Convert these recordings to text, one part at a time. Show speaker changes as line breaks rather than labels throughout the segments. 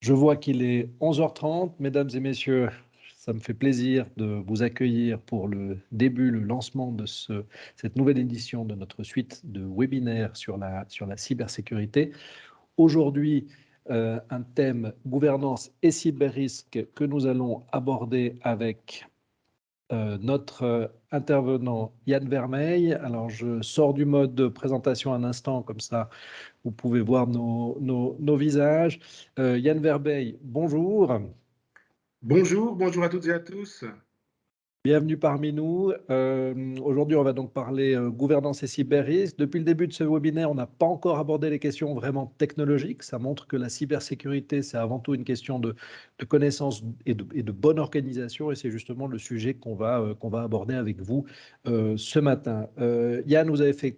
Je vois qu'il est 11h30. Mesdames et messieurs, ça me fait plaisir de vous accueillir pour le début, le lancement de cette nouvelle édition de notre suite de webinaires sur la cybersécurité. Aujourd'hui, un thème gouvernance et cyberrisque que nous allons aborder avec notre intervenant Yann Vermeil. Alors, je sors du mode de présentation un instant, comme ça, vous pouvez voir nos visages. Yann Vermeil, bonjour.
Bonjour, bonjour à toutes et à tous.
Bienvenue parmi nous. Aujourd'hui, on va donc parler gouvernance et cyberrisque. Depuis le début de ce webinaire, on n'a pas encore abordé les questions vraiment technologiques. Ça montre que la cybersécurité, c'est avant tout une question de connaissance et de bonne organisation. Et c'est justement le sujet qu'on va aborder avec vous ce matin. Yann, vous avez fait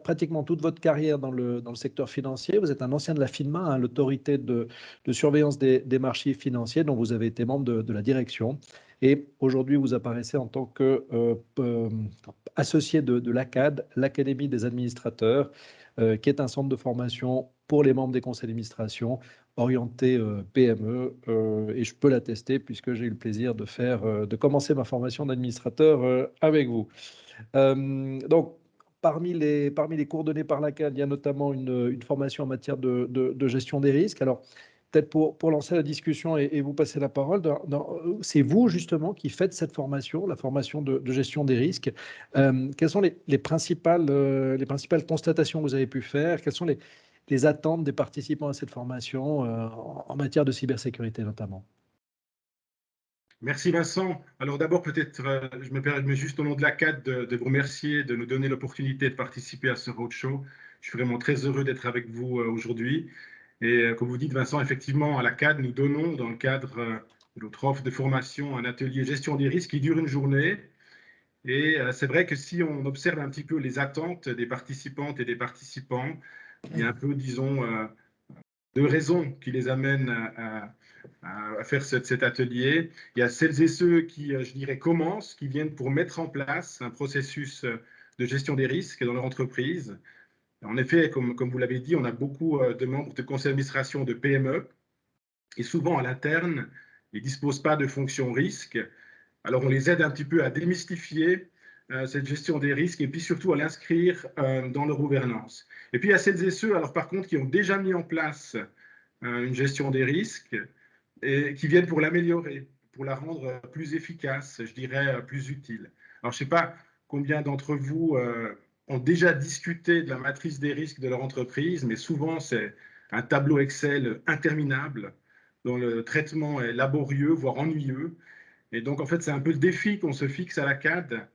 pratiquement toute votre carrière dans le secteur financier. Vous êtes un ancien de la FINMA, hein, l'autorité de surveillance des marchés financiers, dont vous avez été membre de la direction. Et aujourd'hui, vous apparaissez en tant qu'associé de l'ACAD, l'Académie des administrateurs, qui est un centre de formation pour les membres des conseils d'administration orienté PME. Et je peux l'attester puisque j'ai eu le plaisir de commencer ma formation d'administrateur avec vous. Donc, parmi les cours donnés par l'ACAD, il y a notamment une formation en matière de gestion des risques. Alors, peut-être pour lancer la discussion et vous passer la parole, c'est vous justement qui faites cette formation, la formation de gestion des risques. Quelles sont les principales constatations que vous avez pu faire? Quelles sont les attentes des participants à cette formation en matière de cybersécurité notamment?
Merci Vincent. Alors d'abord, peut-être, je me permets juste au nom de la CAD de vous remercier de nous donner l'opportunité de participer à ce roadshow. Je suis vraiment très heureux d'être avec vous aujourd'hui. Et comme vous dites Vincent, effectivement, à la CAD, nous donnons dans le cadre de notre offre de formation un atelier gestion des risques qui dure une journée. Et c'est vrai que si on observe un petit peu les attentes des participantes et des participants, il y a un peu, disons, deux raisons qui les amènent à faire cet atelier. Il y a celles et ceux qui, je dirais, commencent, qui viennent pour mettre en place un processus de gestion des risques dans leur entreprise. En effet, comme vous l'avez dit, on a beaucoup de membres de conseil d'administration de PME et souvent à l'interne, ils ne disposent pas de fonction risque. Alors on les aide un petit peu à démystifier cette gestion des risques et puis surtout à l'inscrire dans leur gouvernance. Et puis il y a celles et ceux, alors par contre, qui ont déjà mis en place une gestion des risques et qui viennent pour l'améliorer, pour la rendre plus efficace, je dirais plus utile. Alors je ne sais pas combien d'entre vous ont déjà discuté de la matrice des risques de leur entreprise, mais souvent c'est un tableau Excel interminable dont le traitement est laborieux, voire ennuyeux. Et donc en fait c'est un peu le défi qu'on se fixe à la CAD.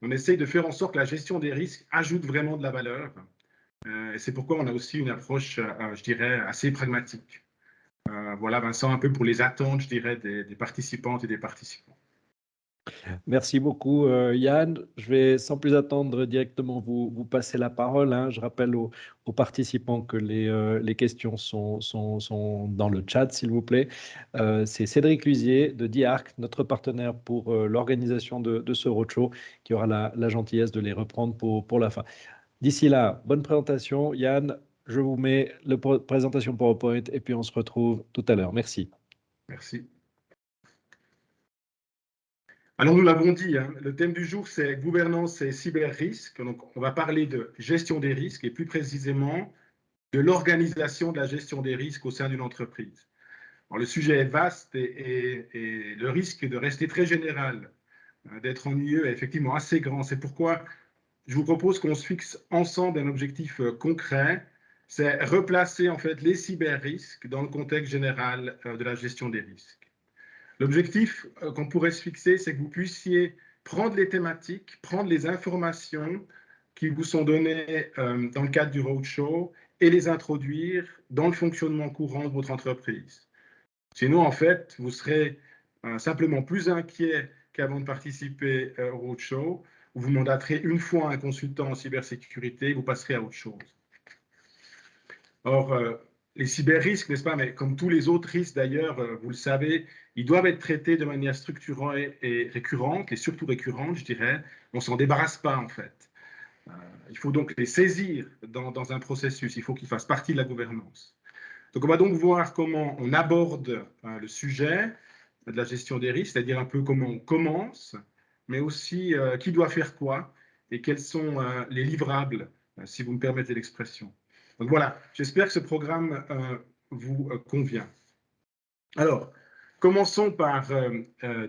On essaye de faire en sorte que la gestion des risques ajoute vraiment de la valeur. Et c'est pourquoi on a aussi une approche, je dirais, assez pragmatique. Voilà, Vincent, un peu pour les attentes, je dirais, des participantes et des participants.
Merci beaucoup, Yann. Je vais sans plus attendre directement vous passer la parole, hein. Je rappelle aux participants que les questions sont dans le chat, s'il vous plaît. C'est Cédric Lusier de Diarc, notre partenaire pour l'organisation de ce roadshow, qui aura la gentillesse de les reprendre pour la fin. D'ici là, bonne présentation. Yann, je vous mets la présentation PowerPoint et puis on se retrouve tout à l'heure. Merci.
Merci. Alors, nous l'avons dit, hein, le thème du jour, c'est gouvernance et cyber-risque. Donc, on va parler de gestion des risques et plus précisément de l'organisation de la gestion des risques au sein d'une entreprise. Alors, le sujet est vaste et le risque de rester très général, d'être ennuyeux est effectivement assez grand. C'est pourquoi je vous propose qu'on se fixe ensemble un objectif concret, c'est replacer en fait les cyber-risques dans le contexte général de la gestion des risques. L'objectif qu'on pourrait se fixer, c'est que vous puissiez prendre les thématiques, prendre les informations qui vous sont données dans le cadre du roadshow et les introduire dans le fonctionnement courant de votre entreprise. Sinon, en fait, vous serez simplement plus inquiet qu'avant de participer au roadshow. Vous mandaterez une fois un consultant en cybersécurité, vous passerez à autre chose. Or, les cyber-risques, n'est-ce pas, mais comme tous les autres risques d'ailleurs, vous le savez, ils doivent être traités de manière structurée et récurrente, et surtout récurrente, je dirais. On ne s'en débarrasse pas, en fait. Il faut donc les saisir dans un processus, il faut qu'ils fassent partie de la gouvernance. Donc, on va donc voir comment on aborde le sujet de la gestion des risques, c'est-à-dire un peu comment on commence, mais aussi qui doit faire quoi et quels sont les livrables, si vous me permettez l'expression. Donc voilà, j'espère que ce programme vous convient. Alors, commençons par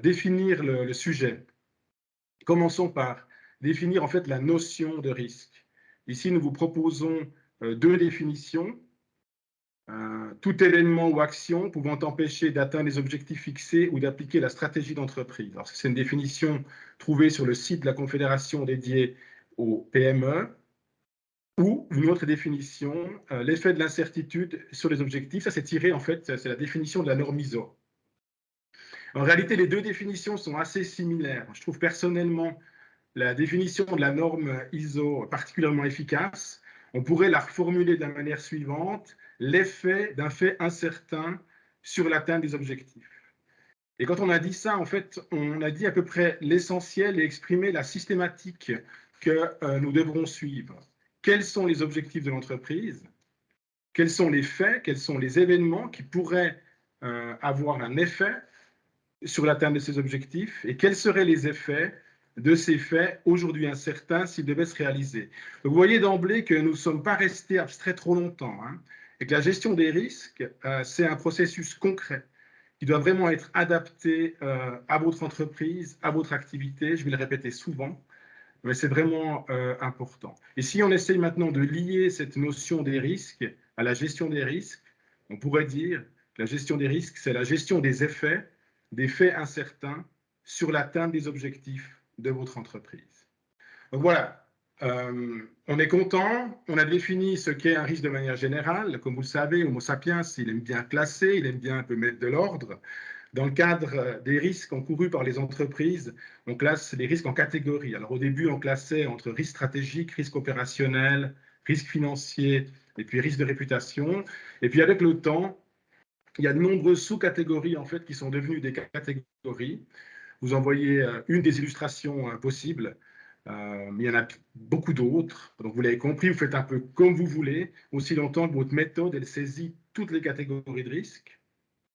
définir le sujet. Commençons par définir en fait la notion de risque. Ici, nous vous proposons deux définitions. Tout événement ou action pouvant empêcher d'atteindre les objectifs fixés ou d'appliquer la stratégie d'entreprise. Alors, c'est une définition trouvée sur le site de la Confédération dédiée aux PME, ou une autre définition, l'effet de l'incertitude sur les objectifs. Ça, c'est tiré, en fait, c'est la définition de la norme ISO. En réalité, les deux définitions sont assez similaires. Je trouve personnellement la définition de la norme ISO particulièrement efficace. On pourrait la reformuler de la manière suivante: l'effet d'un fait incertain sur l'atteinte des objectifs. Et quand on a dit ça, en fait, on a dit à peu près l'essentiel et exprimé la systématique que nous devrons suivre. Quels sont les objectifs de l'entreprise? Quels sont les faits? Quels sont les événements qui pourraient avoir un effet sur l'atteinte de ces objectifs? Et quels seraient les effets de ces faits aujourd'hui incertains s'ils devaient se réaliser? Donc, vous voyez d'emblée que nous ne sommes pas restés abstraits trop longtemps, hein, et que la gestion des risques, c'est un processus concret qui doit vraiment être adapté à votre entreprise, à votre activité. Je vais le répéter souvent, mais c'est vraiment important. Et si on essaye maintenant de lier cette notion des risques à la gestion des risques, on pourrait dire que la gestion des risques, c'est la gestion des effets, des faits incertains sur l'atteinte des objectifs de votre entreprise. Donc voilà, on est content, on a défini ce qu'est un risque de manière générale. Comme vous le savez, Homo sapiens, il aime bien classer, il aime bien un peu mettre de l'ordre. Dans le cadre des risques encourus par les entreprises, on classe les risques en catégories. Alors au début, on classait entre risques stratégiques, risques opérationnels, risques financiers et puis risques de réputation. Et puis avec le temps, il y a de nombreuses sous-catégories en fait qui sont devenues des catégories. Vous en voyez une des illustrations possibles. Il y en a beaucoup d'autres. Donc, vous l'avez compris, vous faites un peu comme vous voulez, aussi longtemps que votre méthode, elle saisit toutes les catégories de risques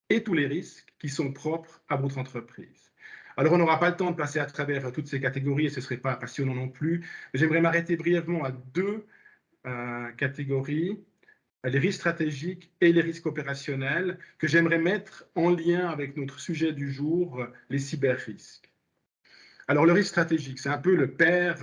et tous les risques qui sont propres à votre entreprise. Alors, on n'aura pas le temps de passer à travers toutes ces catégories et ce ne serait pas passionnant non plus. J'aimerais m'arrêter brièvement à deux catégories: les risques stratégiques et les risques opérationnels, que j'aimerais mettre en lien avec notre sujet du jour, les cyber-risques. Alors, le risque stratégique, c'est un peu le père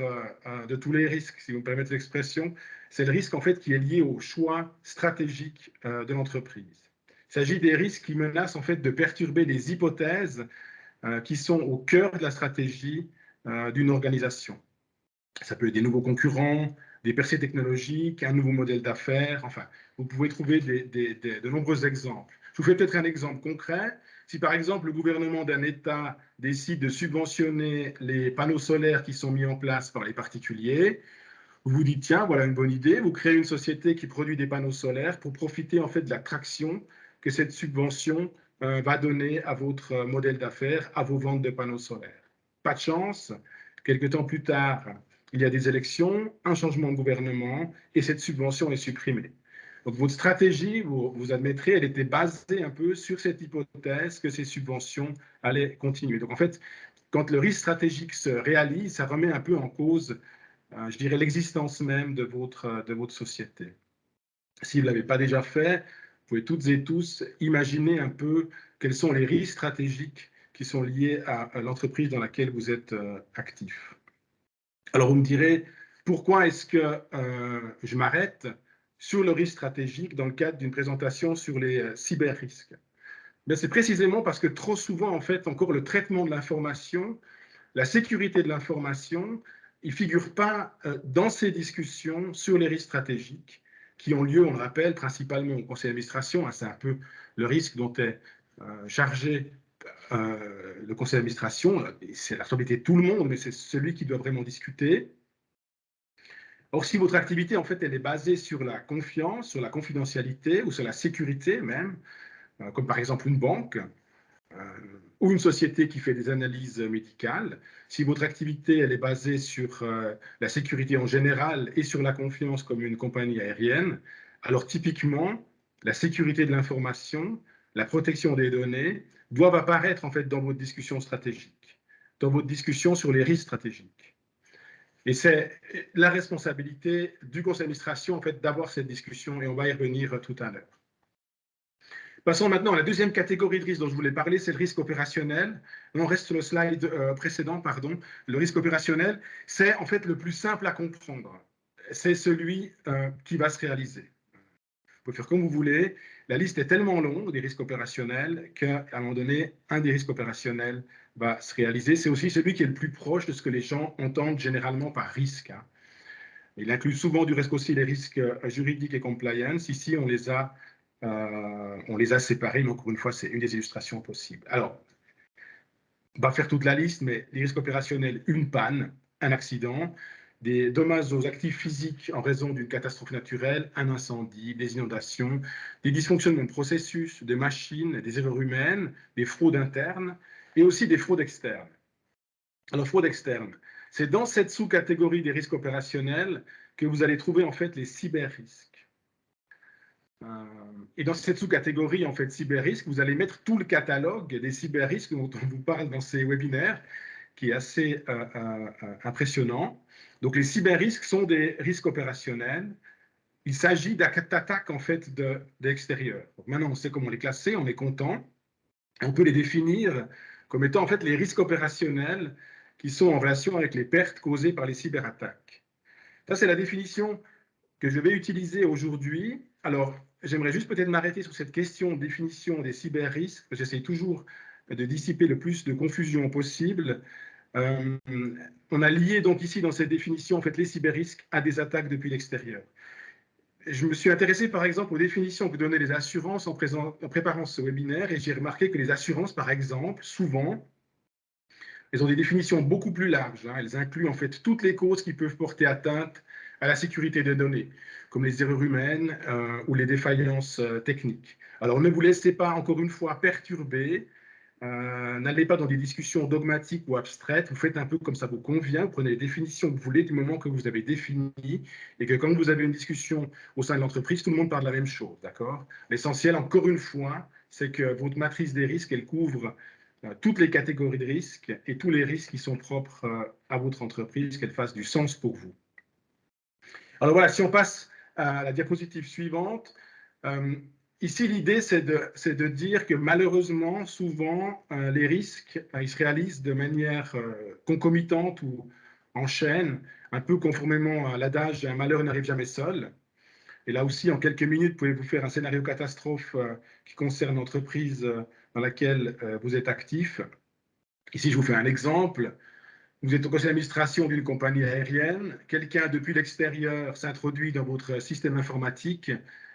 de tous les risques, si vous me permettez l'expression. C'est le risque, en fait, qui est lié au choix stratégique de l'entreprise. Il s'agit des risques qui menacent, en fait, de perturber les hypothèses qui sont au cœur de la stratégie d'une organisation. Ça peut être des nouveaux concurrents, des percées technologiques, un nouveau modèle d'affaires. Enfin, vous pouvez trouver de nombreux exemples. Je vous fais peut-être un exemple concret. Si par exemple le gouvernement d'un État décide de subventionner les panneaux solaires qui sont mis en place par les particuliers, vous vous dites, tiens, voilà une bonne idée, vous créez une société qui produit des panneaux solaires pour profiter en fait de la traction que cette subvention va donner à votre modèle d'affaires, à vos ventes de panneaux solaires. Pas de chance, quelques temps plus tard, il y a des élections, un changement de gouvernement et cette subvention est supprimée. Donc votre stratégie, vous admettrez, elle était basée un peu sur cette hypothèse que ces subventions allaient continuer. Donc en fait, quand le risque stratégique se réalise, ça remet un peu en cause, je dirais, l'existence même de votre société. Si vous ne l'avez pas déjà fait, vous pouvez toutes et tous imaginer un peu quels sont les risques stratégiques qui sont liés à l'entreprise dans laquelle vous êtes actif. Alors vous me direz, pourquoi est-ce que je m'arrête sur le risque stratégique dans le cadre d'une présentation sur les cyber-risques? C'est précisément parce que trop souvent, en fait, encore le traitement de l'information, la sécurité de l'information, il ne figure pas dans ces discussions sur les risques stratégiques qui ont lieu, on le rappelle, principalement au conseil d'administration. Hein, c'est un peu le risque dont est chargé le conseil d'administration. C'est la responsabilité de tout le monde, mais c'est celui qui doit vraiment discuter. Or, si votre activité, en fait, elle est basée sur la confiance, sur la confidentialité ou sur la sécurité même, comme par exemple une banque, ou une société qui fait des analyses médicales, si votre activité elle est basée sur la sécurité en général et sur la confiance comme une compagnie aérienne, alors typiquement, la sécurité de l'information, la protection des données doivent apparaître en fait dans votre discussion stratégique, dans votre discussion sur les risques stratégiques. Et c'est la responsabilité du conseil d'administration en fait d'avoir cette discussion et on va y revenir tout à l'heure. Passons maintenant à la deuxième catégorie de risque dont je voulais parler, c'est le risque opérationnel. On reste sur le slide précédent, pardon. Le risque opérationnel, c'est en fait le plus simple à comprendre. C'est celui qui va se réaliser. Vous pouvez faire comme vous voulez. La liste est tellement longue des risques opérationnels qu'à un moment donné, un des risques opérationnels va se réaliser. C'est aussi celui qui est le plus proche de ce que les gens entendent généralement par risque. Il inclut souvent du risque aussi les risques juridiques et compliance. Ici, on les a séparés, mais encore une fois, c'est une des illustrations possibles. Alors, on va faire toute la liste, mais les risques opérationnels, une panne, un accident, des dommages aux actifs physiques en raison d'une catastrophe naturelle, un incendie, des inondations, des dysfonctionnements de processus, des machines, des erreurs humaines, des fraudes internes et aussi des fraudes externes. Alors, fraude externe, c'est dans cette sous-catégorie des risques opérationnels que vous allez trouver en fait les cyber-risques. Et dans cette sous-catégorie en fait cyber-risques, vous allez mettre tout le catalogue des cyber-risques dont on vous parle dans ces webinaires, qui est assez impressionnant. Donc, les cyber-risques sont des risques opérationnels. Il s'agit d'attaques en fait de l'extérieur. Maintenant, on sait comment les classer, on est content. On peut les définir comme étant en fait les risques opérationnels qui sont en relation avec les pertes causées par les cyberattaques. Ça, c'est la définition que je vais utiliser aujourd'hui. Alors, j'aimerais juste peut-être m'arrêter sur cette question de définition des cyber-risques. J'essaie toujours de dissiper le plus de confusion possible. On a lié donc ici dans cette définition en fait les cyber-risques à des attaques depuis l'extérieur. Je me suis intéressé par exemple aux définitions que donnaient les assurances en préparant ce webinaire et j'ai remarqué que les assurances, par exemple, souvent, elles ont des définitions beaucoup plus larges. Elles incluent en fait toutes les causes qui peuvent porter atteinte à la sécurité des données, comme les erreurs humaines ou les défaillances techniques. Alors ne vous laissez pas encore une fois perturber. N'allez pas dans des discussions dogmatiques ou abstraites, vous faites un peu comme ça vous convient, vous prenez les définitions que vous voulez du moment que vous avez défini et que quand vous avez une discussion au sein de l'entreprise, tout le monde parle de la même chose, d'accord? L'essentiel, encore une fois, c'est que votre matrice des risques, elle couvre toutes les catégories de risques et tous les risques qui sont propres à votre entreprise, qu'elle fasse du sens pour vous. Alors voilà, si on passe à la diapositive suivante, ici, l'idée, c'est de dire que malheureusement, souvent, les risques, ils se réalisent de manière concomitante ou en chaîne, un peu conformément à l'adage « un malheur n'arrive jamais seul ». Et là aussi, en quelques minutes, pouvez-vous faire un scénario catastrophe qui concerne l'entreprise dans laquelle vous êtes actif. Ici, je vous fais un exemple. Vous êtes au conseil d'administration d'une compagnie aérienne. Quelqu'un, depuis l'extérieur, s'introduit dans votre système informatique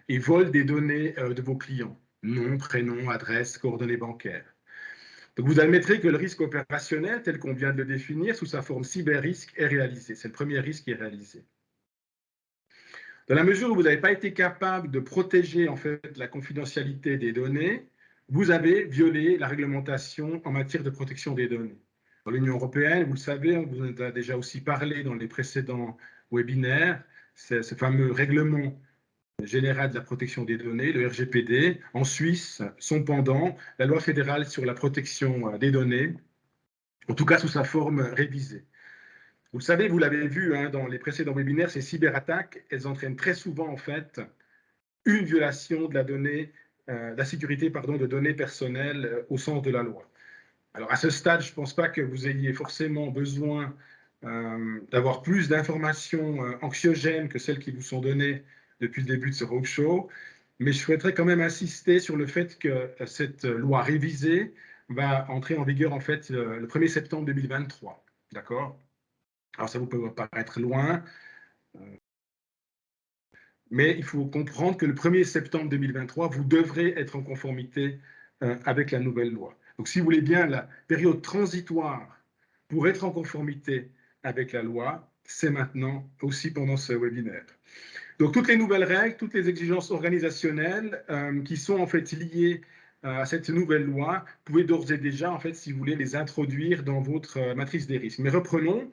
et vole des données de vos clients. Nom, prénom, adresse, coordonnées bancaires. Donc, vous admettrez que le risque opérationnel, tel qu'on vient de le définir, sous sa forme cyber-risque, est réalisé. C'est le premier risque qui est réalisé. Dans la mesure où vous n'avez pas été capable de protéger en fait, la confidentialité des données, vous avez violé la réglementation en matière de protection des données. Dans l'Union européenne, vous le savez, on vous en a déjà aussi parlé dans les précédents webinaires, c'est ce fameux règlement général de la protection des données, le RGPD. En Suisse, son pendant, la loi fédérale sur la protection des données, en tout cas sous sa forme révisée. Vous le savez, vous l'avez vu dans les précédents webinaires, ces cyberattaques, elles entraînent très souvent en fait une violation de la sécurité de données personnelles au sens de la loi. Alors à ce stade, je ne pense pas que vous ayez forcément besoin d'avoir plus d'informations anxiogènes que celles qui vous sont données depuis le début de ce roadshow, mais je souhaiterais quand même insister sur le fait que cette loi révisée va entrer en vigueur en fait le 1er septembre 2023. D'accord ? Alors ça vous peut paraître loin, mais il faut comprendre que le 1er septembre 2023, vous devrez être en conformité avec la nouvelle loi. Donc si vous voulez bien, la période transitoire pour être en conformité avec la loi, c'est maintenant aussi pendant ce webinaire. Donc toutes les nouvelles règles, toutes les exigences organisationnelles qui sont en fait liées à cette nouvelle loi, vous pouvez d'ores et déjà, en fait, si vous voulez, les introduire dans votre matrice des risques. Mais reprenons.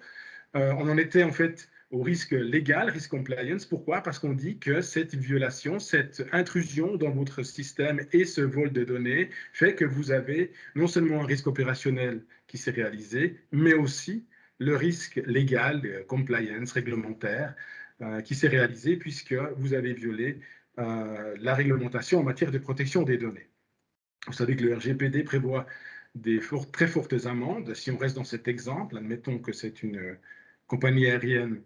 On en était en fait au risque légal, risque compliance. Pourquoi? Parce qu'on dit que cette violation, cette intrusion dans votre système et ce vol de données fait que vous avez non seulement un risque opérationnel qui s'est réalisé, mais aussi le risque légal, compliance, réglementaire, qui s'est réalisé puisque vous avez violé la réglementation en matière de protection des données. Vous savez que le RGPD prévoit des très fortes amendes. Si on reste dans cet exemple, admettons que c'est une compagnie aérienne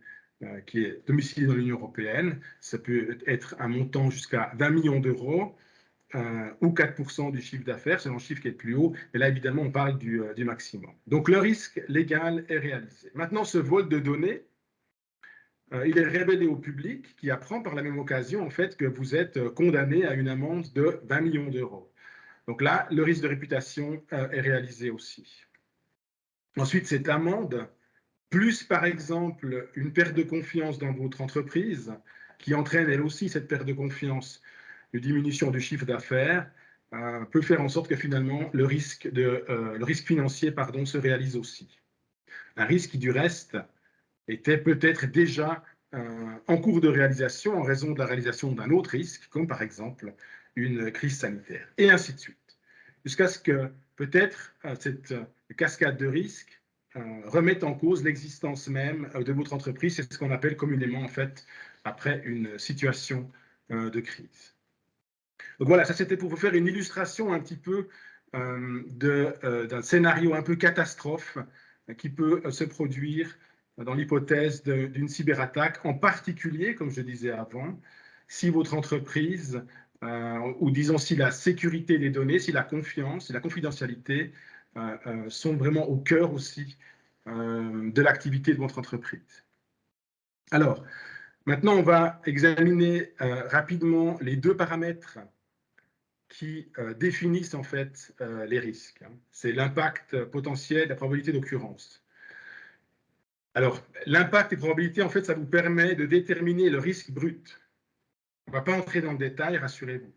qui est domiciliée dans l'Union européenne, ça peut être un montant jusqu'à 20 millions d'euros ou 4% du chiffre d'affaires, c'est le chiffre qui est le plus haut, mais là évidemment on parle du maximum. Donc le risque légal est réalisé. Maintenant ce vol de données, il est révélé au public qui apprend par la même occasion en fait que vous êtes condamné à une amende de 20 millions d'euros. Donc là, le risque de réputation est réalisé aussi. Ensuite, cette amende, plus par exemple une perte de confiance dans votre entreprise, qui entraîne elle aussi cette perte de confiance, une diminution du chiffre d'affaires, peut faire en sorte que finalement le risque financier se réalise aussi. Un risque qui du reste était peut-être déjà en cours de réalisation en raison de la réalisation d'un autre risque, comme par exemple une crise sanitaire, et ainsi de suite. Jusqu'à ce que peut-être cette cascade de risques remette en cause l'existence même de votre entreprise. C'est ce qu'on appelle communément, en fait, après une situation de crise. Donc voilà, ça c'était pour vous faire une illustration un petit peu d'un scénario un peu catastrophe qui peut se produire dans l'hypothèse d'une cyberattaque, en particulier, comme je disais avant, si votre entreprise, ou disons si la sécurité des données, si la confiance, si la confidentialité sont vraiment au cœur aussi de l'activité de votre entreprise. Alors, maintenant, on va examiner rapidement les deux paramètres qui définissent en fait les risques. C'est l'impact potentiel et la probabilité d'occurrence. Alors, l'impact et probabilité, en fait, ça vous permet de déterminer le risque brut. On ne va pas entrer dans le détail, rassurez-vous.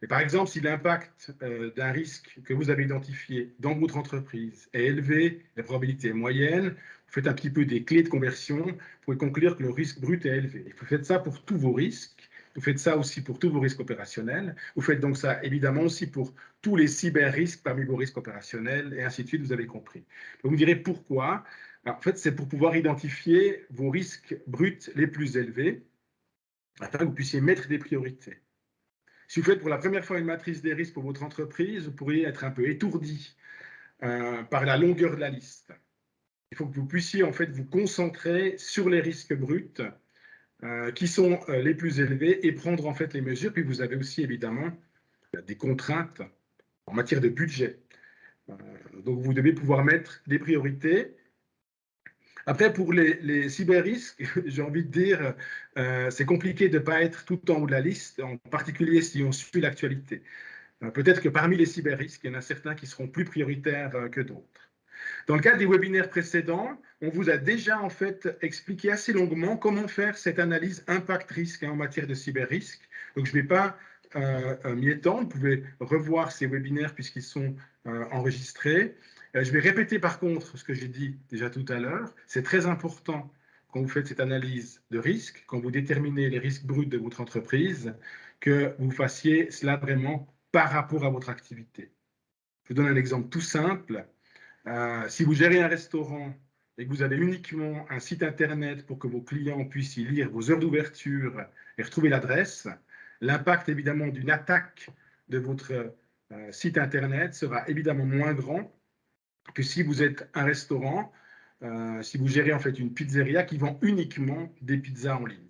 Mais par exemple, si l'impact d'un risque que vous avez identifié dans votre entreprise est élevé, la probabilité est moyenne, vous faites un petit peu des clés de conversion, vous pouvez conclure que le risque brut est élevé. Vous faites ça pour tous vos risques, vous faites ça aussi pour tous vos risques opérationnels, vous faites donc ça évidemment aussi pour tous les cyber-risques parmi vos risques opérationnels, et ainsi de suite, vous avez compris. Donc vous me direz pourquoi? Alors, en fait, c'est pour pouvoir identifier vos risques bruts les plus élevés, afin que vous puissiez mettre des priorités. Si vous faites pour la première fois une matrice des risques pour votre entreprise, vous pourriez être un peu étourdi par la longueur de la liste. Il faut que vous puissiez en fait vous concentrer sur les risques bruts qui sont les plus élevés et prendre en fait les mesures. Puis vous avez aussi évidemment des contraintes en matière de budget. Donc vous devez pouvoir mettre des priorités. Après, pour les cyber-risques, j'ai envie de dire, c'est compliqué de ne pas être tout en haut de la liste, en particulier si on suit l'actualité. Peut-être que parmi les cyber-risques, il y en a certains qui seront plus prioritaires que d'autres. Dans le cadre des webinaires précédents, on vous a déjà en fait expliqué assez longuement comment faire cette analyse impact-risque en matière de cyber-risque. Donc je ne vais pas m'y étendre, vous pouvez revoir ces webinaires puisqu'ils sont enregistrés. Je vais répéter par contre ce que j'ai dit déjà tout à l'heure. C'est très important quand vous faites cette analyse de risque, quand vous déterminez les risques bruts de votre entreprise, que vous fassiez cela vraiment par rapport à votre activité. Je vous donne un exemple tout simple. Si vous gérez un restaurant et que vous avez uniquement un site internet pour que vos clients puissent y lire vos heures d'ouverture et retrouver l'adresse, l'impact évidemment d'une attaque de votre site internet sera évidemment moins grand que si vous êtes un restaurant, si vous gérez en fait une pizzeria qui vend uniquement des pizzas en ligne.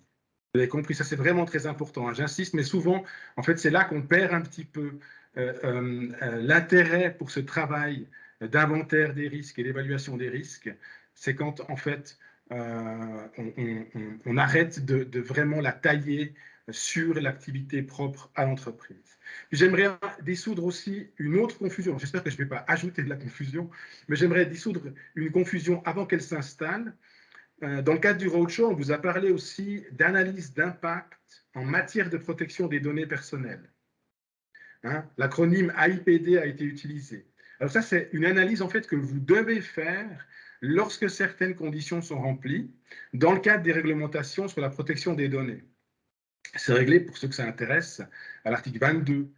Vous avez compris, ça c'est vraiment très important, hein. J'insiste, mais souvent, en fait, c'est là qu'on perd un petit peu l'intérêt pour ce travail d'inventaire des risques et d'évaluation des risques. C'est quand, en fait, on arrête de vraiment la tailler sur l'activité propre à l'entreprise. J'aimerais dissoudre aussi une autre confusion. J'espère que je ne vais pas ajouter de la confusion, mais j'aimerais dissoudre une confusion avant qu'elle s'installe. Dans le cadre du roadshow, on vous a parlé aussi d'analyse d'impact en matière de protection des données personnelles. Hein, l'acronyme AIPD a été utilisé. Alors ça, c'est une analyse en fait que vous devez faire lorsque certaines conditions sont remplies dans le cadre des réglementations sur la protection des données. C'est réglé, pour ceux que ça intéresse, à l'article 22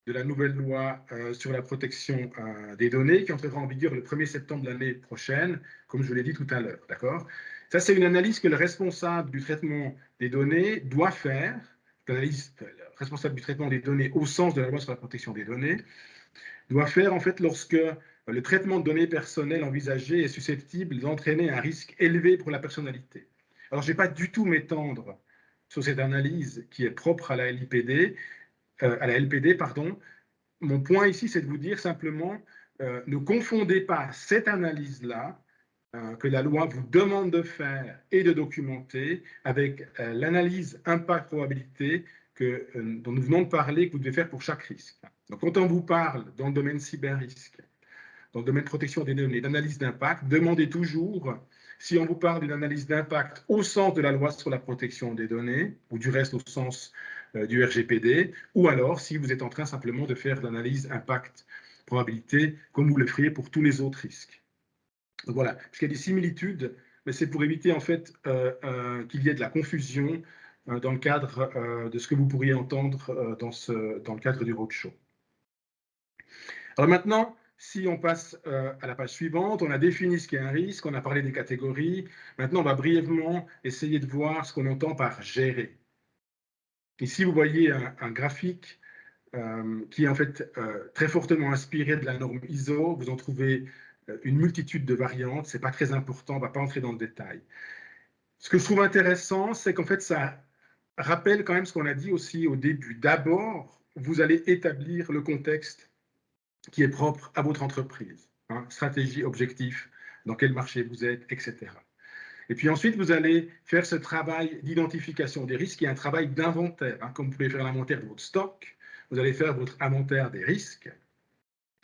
de la nouvelle loi sur la protection des données qui entrera en vigueur le 1er septembre de l'année prochaine, comme je vous l'ai dit tout à l'heure. D'accord ? Ça, c'est une analyse que le responsable du traitement des données doit faire, l'analyse responsable du traitement des données au sens de la loi sur la protection des données, doit faire en fait lorsque le traitement de données personnelles envisagé est susceptible d'entraîner un risque élevé pour la personnalité. Alors, je ne vais pas du tout m'étendre sur cette analyse qui est propre à la LPD, pardon. Mon point ici, c'est de vous dire simplement, ne confondez pas cette analyse-là que la loi vous demande de faire et de documenter avec l'analyse impact-probabilité dont nous venons de parler, que vous devez faire pour chaque risque. Donc, quand on vous parle dans le domaine cyber-risque, dans le domaine de protection des données, d'analyse d'impact, demandez toujours si on vous parle d'une analyse d'impact au sens de la loi sur la protection des données, ou du reste au sens du RGPD, ou alors si vous êtes en train simplement de faire de l'analyse impact-probabilité, comme vous le feriez pour tous les autres risques. Donc voilà, parce qu'il y a des similitudes, mais c'est pour éviter en fait qu'il y ait de la confusion dans le cadre de ce que vous pourriez entendre dans le cadre du roadshow. Alors maintenant, si on passe à la page suivante, on a défini ce qu'est un risque, on a parlé des catégories. Maintenant, on va brièvement essayer de voir ce qu'on entend par gérer. Ici, vous voyez un graphique qui est en fait très fortement inspiré de la norme ISO. Vous en trouvez une multitude de variantes. Ce n'est pas très important, on ne va pas entrer dans le détail. Ce que je trouve intéressant, c'est qu'en fait, ça rappelle quand même ce qu'on a dit aussi au début. D'abord, vous allez établir le contexte qui est propre à votre entreprise. Hein, stratégie, objectif, dans quel marché vous êtes, etc. Et puis ensuite, vous allez faire ce travail d'identification des risques, qui est un travail d'inventaire. Hein, comme vous pouvez faire l'inventaire de votre stock, vous allez faire votre inventaire des risques,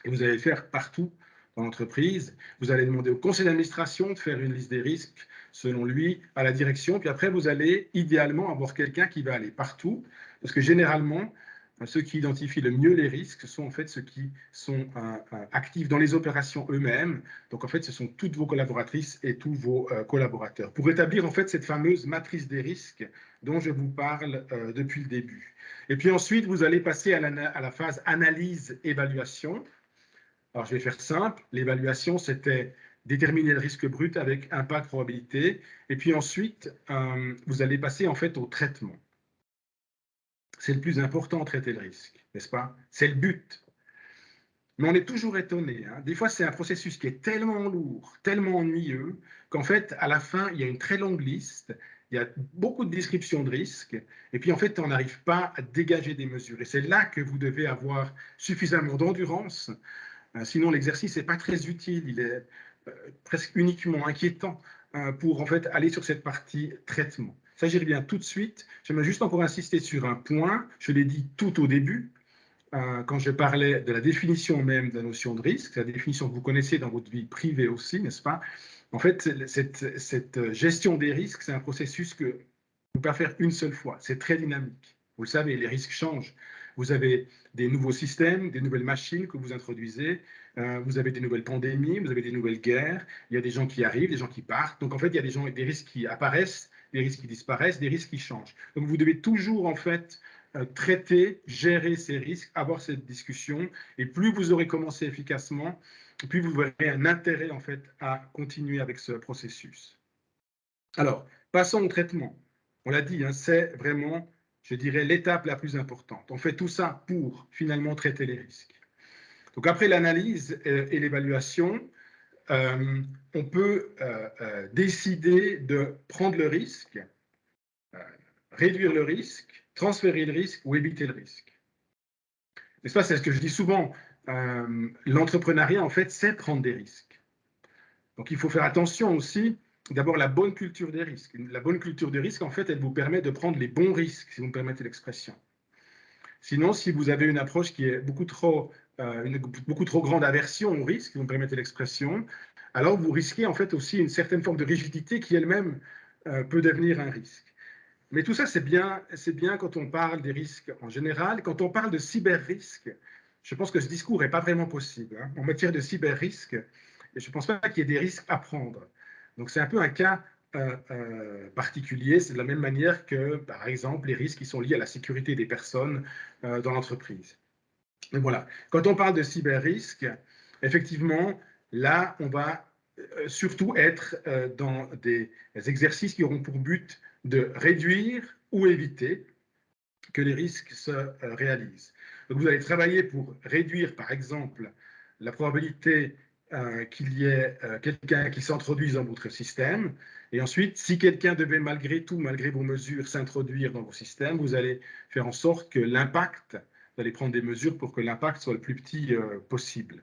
et vous allez le faire partout dans l'entreprise. Vous allez demander au conseil d'administration de faire une liste des risques, selon lui, à la direction. Puis après, vous allez idéalement avoir quelqu'un qui va aller partout, parce que généralement, ceux qui identifient le mieux les risques sont en fait ceux qui sont actifs dans les opérations eux-mêmes. Donc en fait, ce sont toutes vos collaboratrices et tous vos collaborateurs. Pour établir en fait cette fameuse matrice des risques dont je vous parle depuis le début. Et puis ensuite, vous allez passer à la phase analyse-évaluation. Alors je vais faire simple. L'évaluation, c'était déterminer le risque brut avec impact probabilité. Et puis ensuite, vous allez passer en fait au traitement. C'est le plus important, traiter le risque, n'est-ce pas? C'est le but. Mais on est toujours étonné. Hein. Des fois, c'est un processus qui est tellement lourd, tellement ennuyeux, qu'en fait, à la fin, il y a une très longue liste, il y a beaucoup de descriptions de risques, et puis en fait, on n'arrive pas à dégager des mesures. Et c'est là que vous devez avoir suffisamment d'endurance, sinon l'exercice n'est pas très utile, il est presque uniquement inquiétant pour en fait aller sur cette partie traitement. Ça, j'y reviens tout de suite. J'aimerais juste encore insister sur un point. Je l'ai dit tout au début, quand je parlais de la définition même de la notion de risque, la définition que vous connaissez dans votre vie privée aussi, n'est-ce pas? En fait, cette gestion des risques, c'est un processus que vous ne pouvez pas faire une seule fois. C'est très dynamique. Vous le savez, les risques changent. Vous avez des nouveaux systèmes, des nouvelles machines que vous introduisez, vous avez des nouvelles pandémies, vous avez des nouvelles guerres, il y a des gens qui arrivent, des gens qui partent. Donc en fait, il y a des risques qui apparaissent, des risques qui disparaissent, des risques qui changent. Donc vous devez toujours en fait traiter, gérer ces risques, avoir cette discussion. Et plus vous aurez commencé efficacement, plus vous verrez un intérêt en fait à continuer avec ce processus. Alors, passons au traitement. On l'a dit, hein, c'est vraiment, je dirais, l'étape la plus importante. On fait tout ça pour finalement traiter les risques. Donc après l'analyse et l'évaluation, on peut décider de prendre le risque, réduire le risque, transférer le risque ou éviter le risque. N'est-ce pas? C'est ce que je dis souvent. L'entrepreneuriat, en fait, c'est prendre des risques. Donc, il faut faire attention aussi, d'abord, la bonne culture des risques. La bonne culture des risques, en fait, elle vous permet de prendre les bons risques, si vous me permettez l'expression. Sinon, si vous avez une approche qui est beaucoup trop grande aversion au risque, si vous me permettez l'expression, alors vous risquez, en fait, aussi une certaine forme de rigidité qui elle-même peut devenir un risque. Mais tout ça, c'est bien quand on parle des risques en général. Quand on parle de cyber-risque, je pense que ce discours n'est pas vraiment possible. Hein. En matière de cyber-risque, et je ne pense pas qu'il y ait des risques à prendre. Donc c'est un peu un cas particulier. C'est de la même manière que, par exemple, les risques qui sont liés à la sécurité des personnes dans l'entreprise. Et voilà. Quand on parle de cyber-risque, effectivement, là, on va surtout être dans des exercices qui auront pour but de réduire ou éviter que les risques se réalisent. Donc, vous allez travailler pour réduire, par exemple, la probabilité qu'il y ait quelqu'un qui s'introduise dans votre système. Et ensuite, si quelqu'un devait malgré tout, malgré vos mesures, s'introduire dans vos systèmes, vous allez faire en sorte que l'impact, vous allez prendre des mesures pour que l'impact soit le plus petit possible.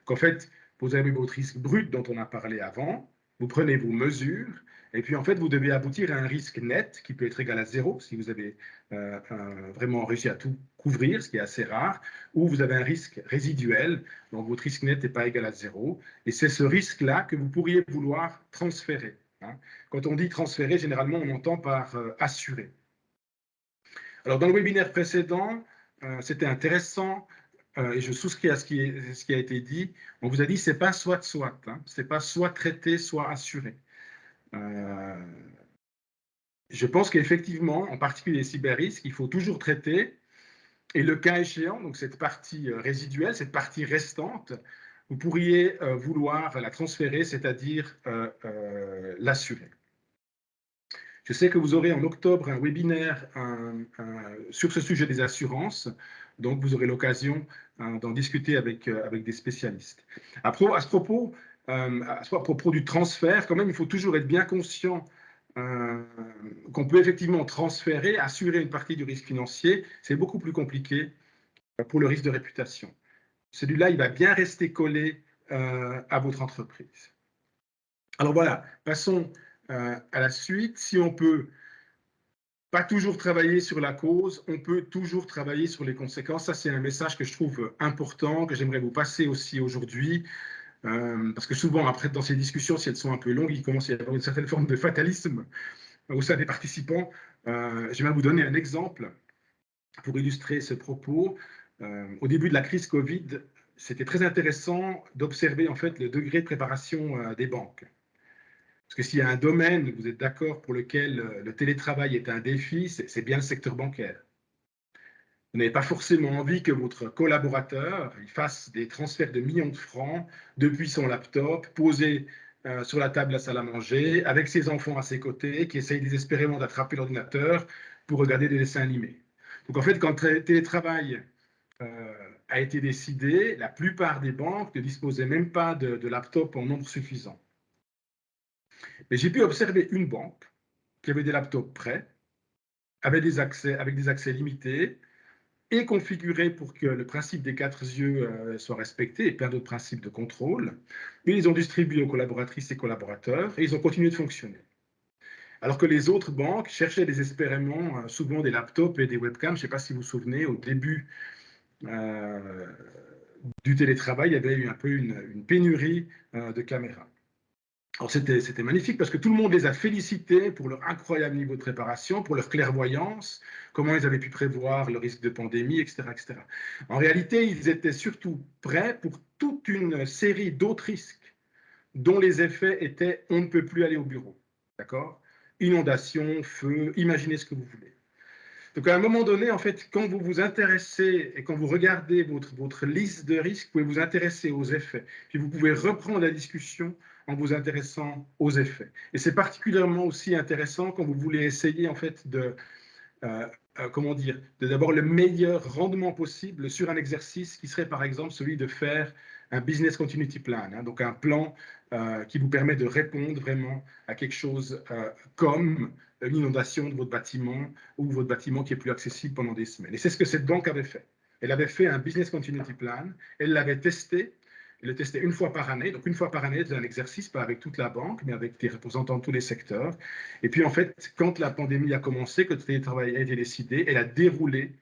Donc, en fait, vous avez votre risque brut dont on a parlé avant, vous prenez vos mesures, et puis en fait, vous devez aboutir à un risque net qui peut être égal à 0 si vous avez vraiment réussi à tout couvrir, ce qui est assez rare, ou vous avez un risque résiduel, donc votre risque net n'est pas égal à 0, et c'est ce risque-là que vous pourriez vouloir transférer. Hein. Quand on dit transférer, généralement, on entend par assurer. Alors, dans le webinaire précédent, c'était intéressant, et je souscris à ce qui a été dit. On vous a dit, c'est pas soit, hein, c'est pas soit traité, soit assuré. Je pense qu'effectivement, en particulier les cyber-risques, il faut toujours traiter, et le cas échéant, donc cette partie résiduelle, cette partie restante, vous pourriez vouloir la transférer, c'est-à-dire l'assurer. Je sais que vous aurez en octobre un webinaire sur ce sujet des assurances, donc vous aurez l'occasion d'en discuter avec des spécialistes. À ce propos du transfert, quand même, il faut toujours être bien conscient qu'on peut effectivement transférer, assurer une partie du risque financier. C'est beaucoup plus compliqué pour le risque de réputation. Celui-là, il va bien rester collé à votre entreprise. Alors voilà, passons à la suite. Si on peut pas toujours travailler sur la cause, on peut toujours travailler sur les conséquences. Ça, c'est un message que je trouve important, que j'aimerais vous passer aussi aujourd'hui. Parce que souvent, après, dans ces discussions, si elles sont un peu longues, il commence à y avoir une certaine forme de fatalisme au sein des participants. Je vais vous donner un exemple pour illustrer ce propos. Au début de la crise Covid, c'était très intéressant d'observer en fait le degré de préparation des banques. Parce que s'il y a un domaine, vous êtes d'accord, pour lequel le télétravail est un défi, c'est bien le secteur bancaire. Vous n'avez pas forcément envie que votre collaborateur il fasse des transferts de millions de francs depuis son laptop, posé sur la table de la salle à manger, avec ses enfants à ses côtés, qui essayent désespérément d'attraper l'ordinateur pour regarder des dessins animés. Donc en fait, quand le télétravail a été décidé, la plupart des banques ne disposaient même pas de laptop en nombre suffisant. Mais j'ai pu observer une banque qui avait des laptops prêts, avec des accès limités, et configurés pour que le principe des 4 yeux soit respecté, et plein d'autres principes de contrôle. Mais ils ont distribué aux collaboratrices et collaborateurs, et ils ont continué de fonctionner. Alors que les autres banques cherchaient désespérément souvent des laptops et des webcams. Je ne sais pas si vous vous souvenez, au début du télétravail, il y avait eu un peu une pénurie de caméras. Alors c'était magnifique parce que tout le monde les a félicités pour leur incroyable niveau de préparation, pour leur clairvoyance, comment ils avaient pu prévoir le risque de pandémie, etc., etc. En réalité, ils étaient surtout prêts pour toute une série d'autres risques dont les effets étaient on ne peut plus aller au bureau. D'accord? Inondation, feu, imaginez ce que vous voulez. Donc à un moment donné, en fait, quand vous vous intéressez et quand vous regardez votre liste de risques, vous pouvez vous intéresser aux effets. Puis vous pouvez reprendre la discussion en vous intéressant aux effets. Et c'est particulièrement aussi intéressant quand vous voulez essayer en fait comment dire, de d'abord le meilleur rendement possible sur un exercice qui serait par exemple celui de faire un business continuity plan, hein, donc un plan qui vous permet de répondre vraiment à quelque chose comme une inondation de votre bâtiment ou votre bâtiment qui est plus accessible pendant des semaines. Et c'est ce que cette banque avait fait. Elle avait fait un business continuity plan, elle l'avait testé. Elle le testait une fois par année. Donc, une fois par année, c'est un exercice, pas avec toute la banque, mais avec des représentants de tous les secteurs. Et puis, en fait, quand la pandémie a commencé, que le télétravail a été décidé, elle a déroulé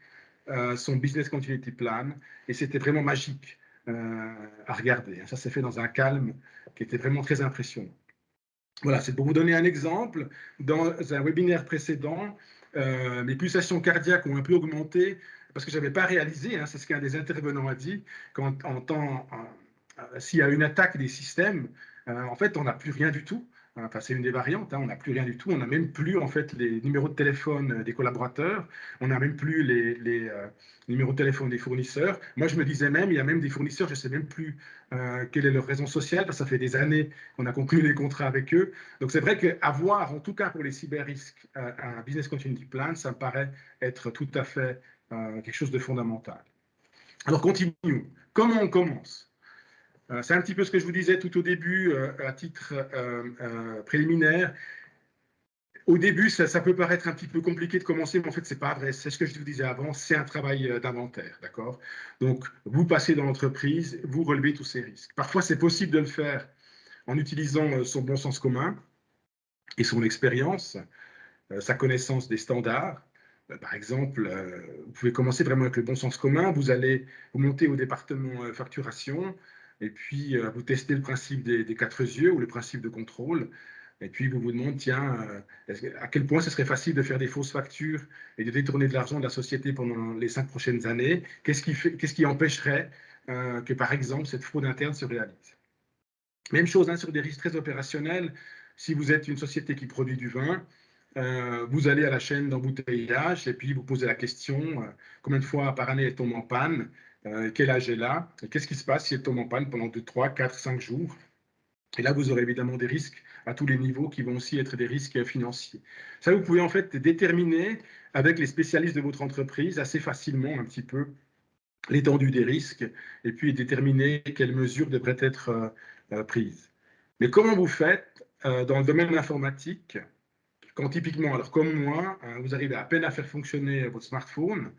son business continuity plan. Et c'était vraiment magique à regarder. Ça s'est fait dans un calme qui était vraiment très impressionnant. Voilà, c'est pour vous donner un exemple. Dans un webinaire précédent, mes pulsations cardiaques ont un peu augmenté parce que je n'avais pas réalisé, hein, c'est ce qu'un des intervenants a dit, qu'en temps s'il y a une attaque des systèmes, en fait, on n'a plus rien du tout. Enfin, c'est une des variantes, on n'a plus rien du tout. On n'a même plus en fait les numéros de téléphone des collaborateurs. On n'a même plus les numéros de téléphone des fournisseurs. Moi, je me disais même, il y a même des fournisseurs, je ne sais même plus quelle est leur raison sociale, parce que ça fait des années qu'on a conclu des contrats avec eux. Donc, c'est vrai qu'avoir, en tout cas pour les cyber-risques, un business continuity plan, ça me paraît être tout à fait quelque chose de fondamental. Alors, continuons. Comment on commence? C'est un petit peu ce que je vous disais tout au début à titre préliminaire. Au début, ça peut paraître un petit peu compliqué de commencer, mais en fait, ce n'est pas vrai. C'est ce que je vous disais avant, c'est un travail d'inventaire, d'accord? Donc, vous passez dans l'entreprise, vous relevez tous ces risques. Parfois, c'est possible de le faire en utilisant son bon sens commun et son expérience, sa connaissance des standards. Par exemple, vous pouvez commencer vraiment avec le bon sens commun. Vous montez au département facturation et puis vous testez le principe des 4 yeux ou le principe de contrôle. Et puis vous vous demandez, tiens, à quel point ce serait facile de faire des fausses factures et de détourner de l'argent de la société pendant les 5 prochaines années? Qu'est-ce qui empêcherait que, par exemple, cette fraude interne se réalise? Même chose sur des risques très opérationnels. Si vous êtes une société qui produit du vin, vous allez à la chaîne d'embouteillage et puis vous posez la question combien de fois par année elle tombe en panne, quel âge elle a, et qu'est-ce qui se passe si elle tombe en panne pendant 2, 3, 4, 5 jours. Et là, vous aurez évidemment des risques à tous les niveaux qui vont aussi être des risques financiers. Ça, vous pouvez en fait déterminer avec les spécialistes de votre entreprise assez facilement un petit peu l'étendue des risques et puis déterminer quelles mesures devraient être prises. Mais comment vous faites dans le domaine informatique quand typiquement, alors comme moi, vous arrivez à peine à faire fonctionner votre smartphone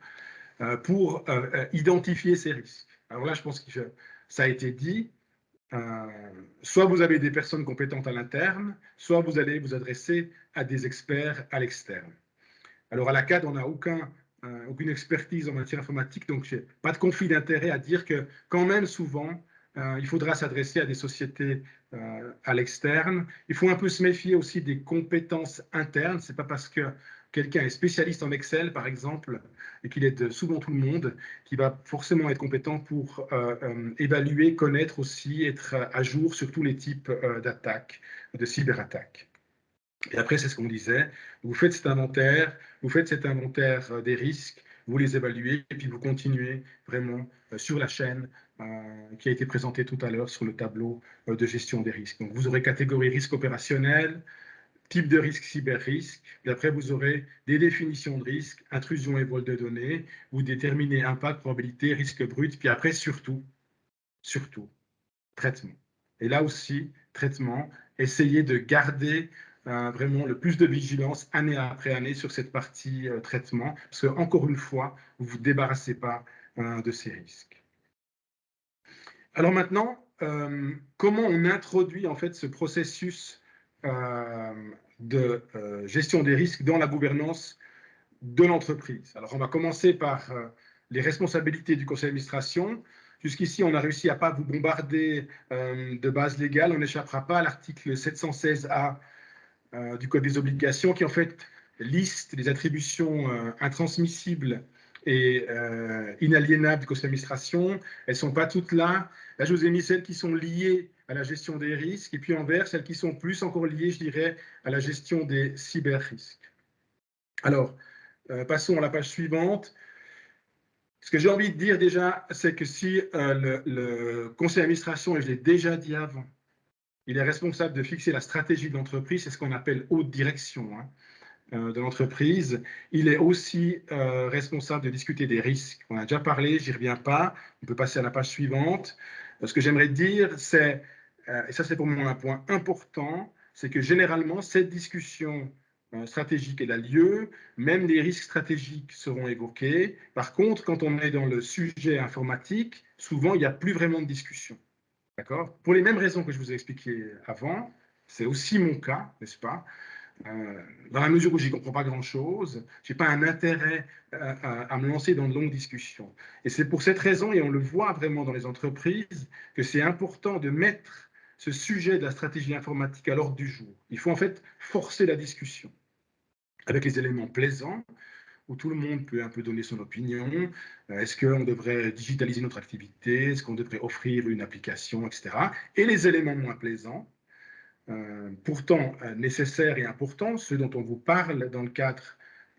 pour identifier ces risques? Alors là, je pense que ça a été dit. Soit vous avez des personnes compétentes à l'interne, soit vous allez vous adresser à des experts à l'externe. Alors à la CAD, on n'a aucune expertise en matière informatique, donc je n'ai pas de conflit d'intérêt à dire que quand même souvent, il faudra s'adresser à des sociétés à l'externe. Il faut un peu se méfier aussi des compétences internes. Ce n'est pas parce que quelqu'un est spécialiste en Excel, par exemple, et qu'il aide souvent tout le monde, qu'il va forcément être compétent pour évaluer, connaître aussi, être à jour sur tous les types d'attaques, de cyberattaques. Et après, c'est ce qu'on disait, vous faites cet inventaire des risques, vous les évaluez, et puis vous continuez vraiment sur la chaîne qui a été présentée tout à l'heure sur le tableau de gestion des risques. Donc, vous aurez catégorie risque opérationnel, type de risque cyber-risque, et après, vous aurez des définitions de risque, intrusion et vol de données, vous déterminez impact, probabilité, risque brut, puis après, surtout, traitement. Et là aussi, traitement, essayez de garder vraiment le plus de vigilance année après année sur cette partie traitement, parce que encore une fois, vous ne vous débarrassez pas de ces risques. Alors maintenant, comment on introduit en fait ce processus de gestion des risques dans la gouvernance de l'entreprise? Alors on va commencer par les responsabilités du conseil d'administration. Jusqu'ici, on a réussi à ne pas vous bombarder de base légale. On n'échappera pas à l'article 716A du Code des obligations qui, en fait, liste les attributions intransmissibles et inaliénables du conseil d'administration. Elles ne sont pas toutes là. Là, je vous ai mis celles qui sont liées à la gestion des risques et puis envers celles qui sont plus encore liées, je dirais, à la gestion des cyber-risques. Alors, passons à la page suivante. Ce que j'ai envie de dire déjà, c'est que si le conseil d'administration, et je l'ai déjà dit avant, il est responsable de fixer la stratégie de l'entreprise, c'est ce qu'on appelle haute direction de l'entreprise. Il est aussi responsable de discuter des risques. On a déjà parlé, j'y reviens pas. On peut passer à la page suivante. Ce que j'aimerais dire, c'est, et ça c'est pour moi un point important, c'est que généralement, cette discussion stratégique elle a lieu, même les risques stratégiques seront évoqués. Par contre, quand on est dans le sujet informatique, souvent, il n'y a plus vraiment de discussion. D'accord? Pour les mêmes raisons que je vous ai expliquées avant, c'est aussi mon cas, n'est-ce pas? Dans la mesure où je n'y comprends pas grand-chose, je n'ai pas un intérêt à me lancer dans de longues discussions. Et c'est pour cette raison, et on le voit vraiment dans les entreprises, que c'est important de mettre ce sujet de la stratégie informatique à l'ordre du jour. Il faut en fait forcer la discussion avec les éléments plaisants, où tout le monde peut un peu donner son opinion. Est-ce qu'on devrait digitaliser notre activité? Est-ce qu'on devrait offrir une application, etc. Et les éléments moins plaisants, pourtant nécessaires et importants, ceux dont on vous parle dans le cadre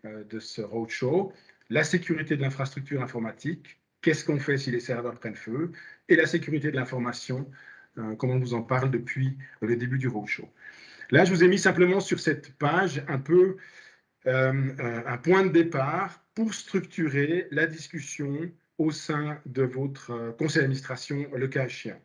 de ce roadshow, la sécurité de l'infrastructure informatique, qu'est-ce qu'on fait si les serveurs prennent feu, et la sécurité de l'information, comme on vous en parle depuis le début du roadshow. Là, je vous ai mis simplement sur cette page un peu un point de départ pour structurer la discussion au sein de votre conseil d'administration, le cas échéant.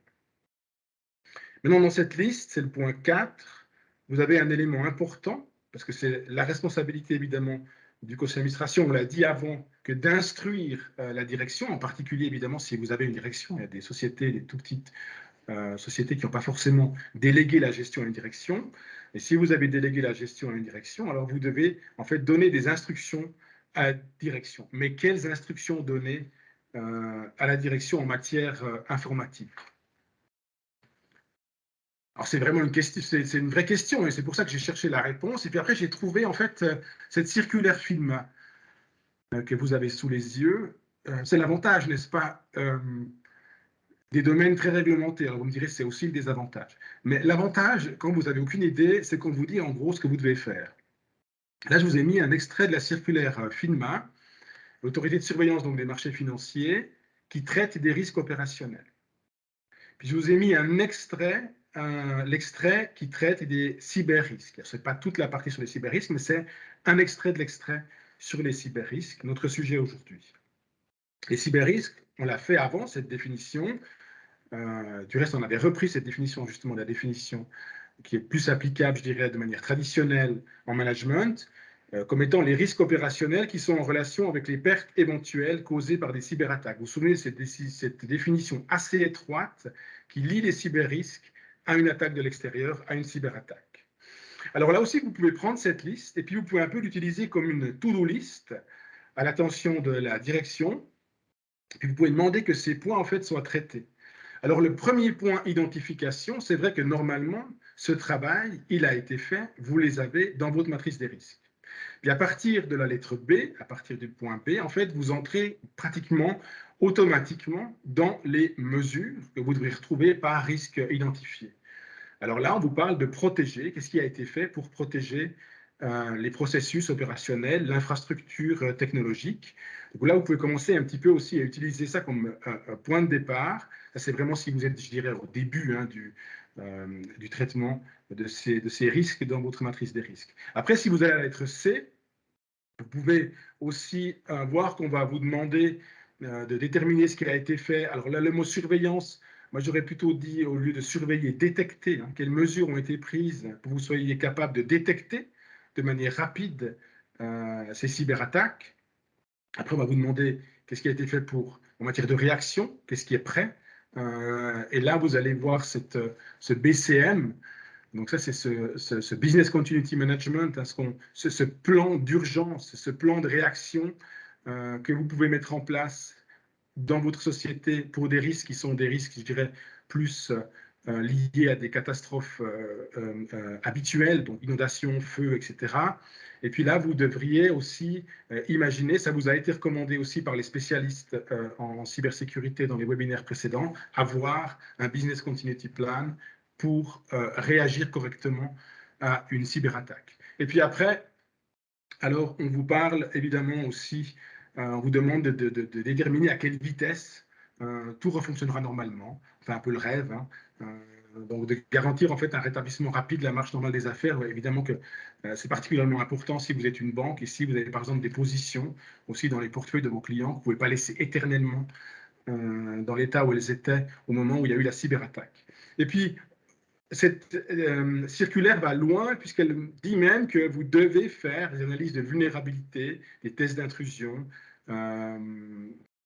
Maintenant, dans cette liste, c'est le point 4, vous avez un élément important, parce que c'est la responsabilité évidemment du conseil d'administration, on l'a dit avant, que d'instruire la direction, en particulier évidemment si vous avez une direction, il y a des sociétés, des tout petites sociétés qui n'ont pas forcément délégué la gestion à une direction. Et si vous avez délégué la gestion à une direction, alors vous devez en fait donner des instructions à la direction. Mais quelles instructions donner à la direction en matière informatique? Alors c'est vraiment une question, c'est une vraie question et c'est pour ça que j'ai cherché la réponse. Et puis après j'ai trouvé en fait cette circulaire FINMA que vous avez sous les yeux. C'est l'avantage, n'est-ce pas, des domaines très réglementés. Alors vous me direz, c'est aussi le désavantage. Mais l'avantage, quand vous n'avez aucune idée, c'est qu'on vous dit en gros ce que vous devez faire. Là, je vous ai mis un extrait de la circulaire FINMA, l'autorité de surveillance donc, des marchés financiers, qui traite des risques opérationnels. Puis je vous ai mis un extrait, l'extrait qui traite des cyber-risques. Ce n'est pas toute la partie sur les cyber-risques, mais c'est un extrait de l'extrait sur les cyber-risques, notre sujet aujourd'hui. Les cyber-risques, on l'a fait avant, cette définition. Du reste, on avait repris cette définition, justement, la définition qui est plus applicable, je dirais, de manière traditionnelle en management, comme étant les risques opérationnels qui sont en relation avec les pertes éventuelles causées par des cyberattaques. Vous vous souvenez de cette définition assez étroite qui lie les cyber-risques à une attaque de l'extérieur, à une cyberattaque. Alors là aussi, vous pouvez prendre cette liste et puis vous pouvez un peu l'utiliser comme une to-do list à l'attention de la direction. Et puis vous pouvez demander que ces points, en fait, soient traités. Alors, le premier point, identification, c'est vrai que normalement, ce travail, il a été fait, vous les avez dans votre matrice des risques. Puis à partir de la lettre B, à partir du point B, en fait, vous entrez pratiquement automatiquement dans les mesures que vous devrez retrouver par risque identifié. Alors là, on vous parle de protéger. Qu'est-ce qui a été fait pour protéger les processus opérationnels, l'infrastructure technologique? Donc là, vous pouvez commencer un petit peu aussi à utiliser ça comme point de départ. Ça, c'est vraiment si vous êtes, je dirais, au début du traitement de ces risques dans votre matrice des risques. Après, si vous allez à la lettre C, vous pouvez aussi voir qu'on va vous demander de déterminer ce qui a été fait. Alors là, le mot surveillance, moi j'aurais plutôt dit, au lieu de surveiller, détecter, quelles mesures ont été prises pour que vous soyez capable de détecter de manière rapide ces cyberattaques. Après, on va vous demander qu'est-ce qui a été fait en matière de réaction, qu'est-ce qui est prêt. Et là, vous allez voir ce BCM. Donc ça, c'est ce Business Continuity Management, ce plan d'urgence, ce plan de réaction que vous pouvez mettre en place dans votre société pour des risques qui sont des risques, je dirais, plus liés à des catastrophes habituelles, donc inondations, feux, etc. Et puis là, vous devriez aussi imaginer, ça vous a été recommandé aussi par les spécialistes en cybersécurité dans les webinaires précédents, avoir un Business Continuity Plan pour réagir correctement à une cyberattaque. Et puis après, alors on vous parle évidemment aussi, on vous demande de déterminer à quelle vitesse tout refonctionnera normalement, enfin un peu le rêve, donc de garantir en fait un rétablissement rapide de la marche normale des affaires. Ouais, évidemment que c'est particulièrement important si vous êtes une banque et si vous avez par exemple des positions aussi dans les portefeuilles de vos clients que vous ne pouvez pas laisser éternellement dans l'état où elles étaient au moment où il y a eu la cyberattaque. Et puis, cette circulaire va loin puisqu'elle dit même que vous devez faire des analyses de vulnérabilité, des tests d'intrusion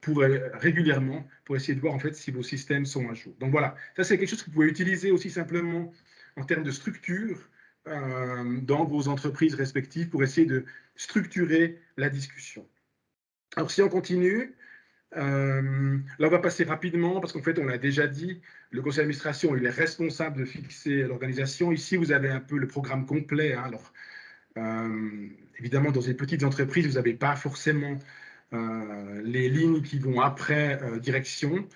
régulièrement pour essayer de voir en fait si vos systèmes sont à jour. Donc voilà, ça c'est quelque chose que vous pouvez utiliser aussi simplement en termes de structure dans vos entreprises respectives pour essayer de structurer la discussion. Alors si on continue, là, on va passer rapidement parce qu'en fait, on l'a déjà dit, le conseil d'administration, il est responsable de fixer l'organisation. Ici, vous avez un peu le programme complet. Alors, Évidemment, dans les petites entreprises, vous n'avez pas forcément les lignes qui vont après direction.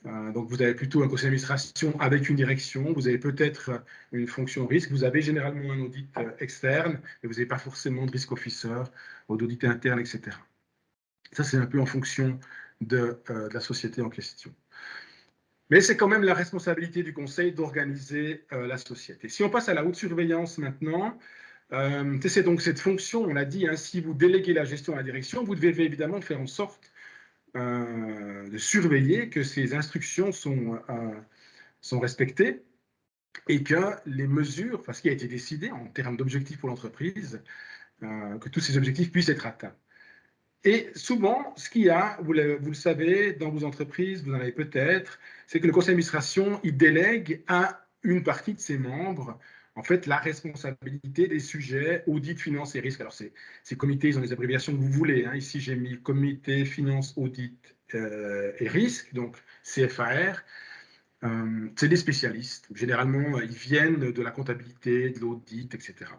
Donc, vous avez plutôt un conseil d'administration avec une direction. Vous avez peut-être une fonction risque. Vous avez généralement un audit externe, mais vous n'avez pas forcément de risk officer ou d'audit interne, etc. Ça, c'est un peu en fonction de la société en question. Mais c'est quand même la responsabilité du conseil d'organiser la société. Si on passe à la haute surveillance maintenant, c'est donc cette fonction, on l'a dit, hein, si vous déléguez la gestion à la direction, vous devez évidemment faire en sorte de surveiller que ces instructions sont respectées et que les mesures, enfin ce qui a été décidé en termes d'objectifs pour l'entreprise, que tous ces objectifs puissent être atteints. Et souvent, ce qu'il y a, vous le savez, dans vos entreprises, vous en avez peut-être, c'est que le conseil d'administration, il délègue à une partie de ses membres, en fait, la responsabilité des sujets audit, finance et risque. Alors, ces comités, ils ont des abréviations que vous voulez. Hein. Ici, j'ai mis comité, finance, audit et risque, donc CFAR. C'est des spécialistes. Généralement, ils viennent de la comptabilité, de l'audit, etc.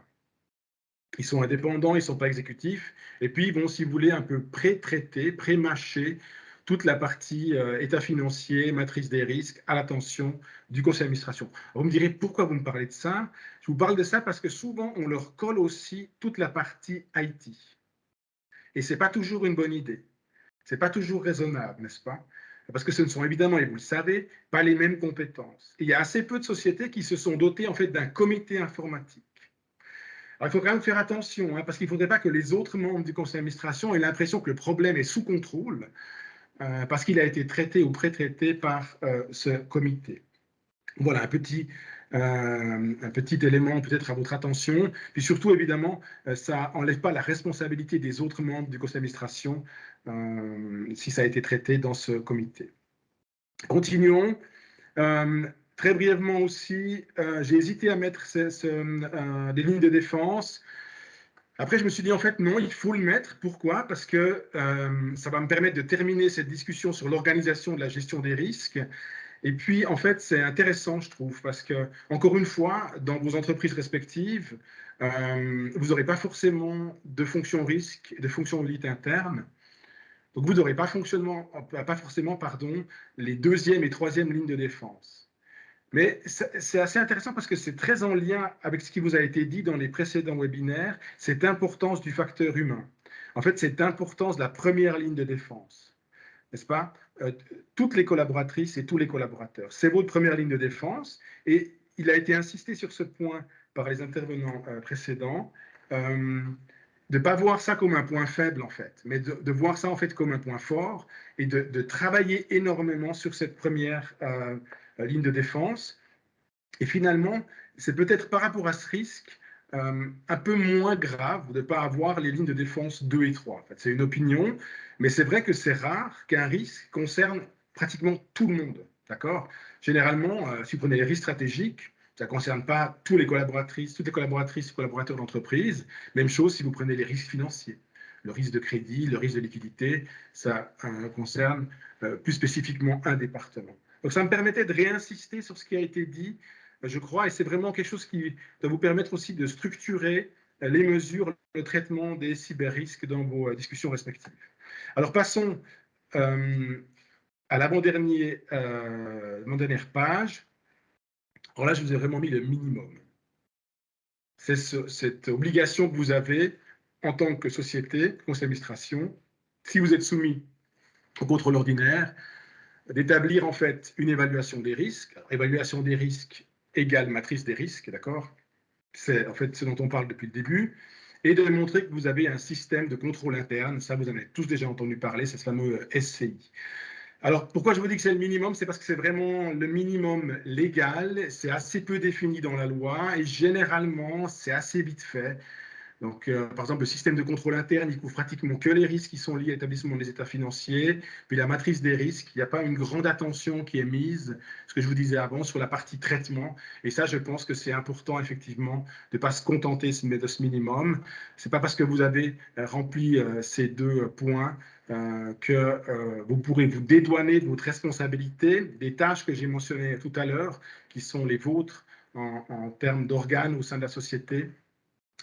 Ils sont indépendants, ils ne sont pas exécutifs. Et puis, ils vont, si vous voulez, un peu pré-traiter, pré-mâcher toute la partie état financier, matrice des risques, à l'attention du conseil d'administration. Vous me direz, pourquoi vous me parlez de ça? Je vous parle de ça parce que souvent, on leur colle aussi toute la partie IT. Et ce n'est pas toujours une bonne idée. Ce n'est pas toujours raisonnable, n'est-ce pas? Parce que ce ne sont évidemment, et vous le savez, pas les mêmes compétences. Et il y a assez peu de sociétés qui se sont dotées en fait d'un comité informatique. Alors, il faut quand même faire attention, hein, parce qu'il ne faudrait pas que les autres membres du conseil d'administration aient l'impression que le problème est sous contrôle, parce qu'il a été traité ou pré-traité par ce comité. Voilà un petit élément peut-être à votre attention. Puis surtout, évidemment, ça n'enlève pas la responsabilité des autres membres du conseil d'administration si ça a été traité dans ce comité. Continuons. Très brièvement aussi, j'ai hésité à mettre des lignes de défense. Après, je me suis dit, en fait, non, il faut le mettre. Pourquoi? Parce que ça va me permettre de terminer cette discussion sur l'organisation de la gestion des risques. Et puis, en fait, c'est intéressant, je trouve, parce que, encore une fois, dans vos entreprises respectives, vous n'aurez pas forcément de fonction risque, de fonction audit interne. Donc, vous n'aurez pas forcément les deuxième et troisième lignes de défense. Mais c'est assez intéressant parce que c'est très en lien avec ce qui vous a été dit dans les précédents webinaires, cette importance du facteur humain. En fait, cette importance de la première ligne de défense, n'est-ce pas? Toutes les collaboratrices et tous les collaborateurs. C'est votre première ligne de défense et il a été insisté sur ce point par les intervenants précédents. De ne pas voir ça comme un point faible, en fait, mais de voir ça, en fait, comme un point fort et de travailler énormément sur cette première ligne de défense. Et finalement, c'est peut-être par rapport à ce risque un peu moins grave de ne pas avoir les lignes de défense 2 et 3. En fait, c'est une opinion, mais c'est vrai que c'est rare qu'un risque concerne pratiquement tout le monde. D'accord? Généralement, si vous prenez les risques stratégiques, ça ne concerne pas toutes les collaboratrices et collaborateurs d'entreprise. Même chose si vous prenez les risques financiers. Le risque de crédit, le risque de liquidité, ça concerne plus spécifiquement un département. Donc ça me permettait de réinsister sur ce qui a été dit, je crois, et c'est vraiment quelque chose qui doit vous permettre aussi de structurer les mesures, le traitement des cyber-risques dans vos discussions respectives. Alors passons à l'avant-dernière page. Alors là, je vous ai vraiment mis le minimum. C'est cette obligation que vous avez en tant que société, conseil d'administration, si vous êtes soumis au contrôle ordinaire, d'établir en fait une évaluation des risques. Alors, évaluation des risques égale matrice des risques, d'accord? C'est en fait ce dont on parle depuis le début. Et de montrer que vous avez un système de contrôle interne. Ça, vous en avez tous déjà entendu parler, c'est ce fameux SCI. Alors, pourquoi je vous dis que c'est le minimum? C'est parce que c'est vraiment le minimum légal. C'est assez peu défini dans la loi et généralement, c'est assez vite fait. Donc, par exemple, le système de contrôle interne, il couvre pratiquement que les risques qui sont liés à l'établissement des états financiers. Puis la matrice des risques, il n'y a pas une grande attention qui est mise, ce que je vous disais avant, sur la partie traitement. Et ça, je pense que c'est important, effectivement, de ne pas se contenter de ce minimum. Ce n'est pas parce que vous avez rempli ces deux points que vous pourrez vous dédouaner de votre responsabilité, des tâches que j'ai mentionnées tout à l'heure, qui sont les vôtres en termes d'organes au sein de la société.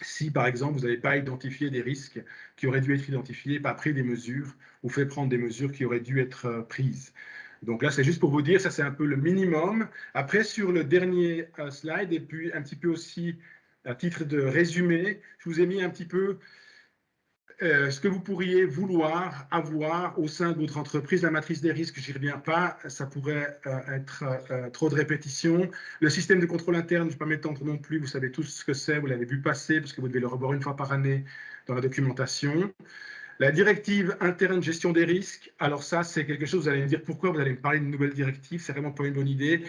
si, par exemple, vous n'avez pas identifié des risques qui auraient dû être identifiés, pas pris des mesures, ou fait prendre des mesures qui auraient dû être prises. Donc là, c'est juste pour vous dire, ça c'est un peu le minimum. Après, sur le dernier slide, et puis un petit peu aussi à titre de résumé, je vous ai mis un petit peu ce que vous pourriez vouloir avoir au sein de votre entreprise. La matrice des risques, j'y reviens pas, ça pourrait être trop de répétitions. Le système de contrôle interne, je ne vais pas m'étendre non plus, vous savez tous ce que c'est, vous l'avez vu passer, parce que vous devez le revoir une fois par année dans la documentation. La directive interne gestion des risques, alors ça, c'est quelque chose, vous allez me dire pourquoi, vous allez me parler d'une nouvelle directive, c'est vraiment pas une bonne idée.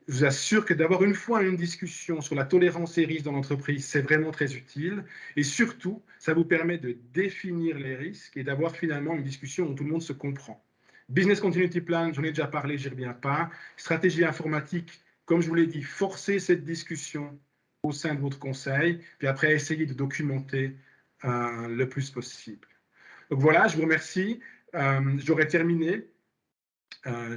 Je vous assure que d'avoir une fois une discussion sur la tolérance et risques dans l'entreprise, c'est vraiment très utile. Et surtout, ça vous permet de définir les risques et d'avoir finalement une discussion où tout le monde se comprend. Business Continuity Plan, j'en ai déjà parlé, j'y reviens pas. Stratégie informatique, comme je vous l'ai dit, forcez cette discussion au sein de votre conseil, puis après, essayez de documenter le plus possible. Donc voilà, je vous remercie. J'aurais terminé.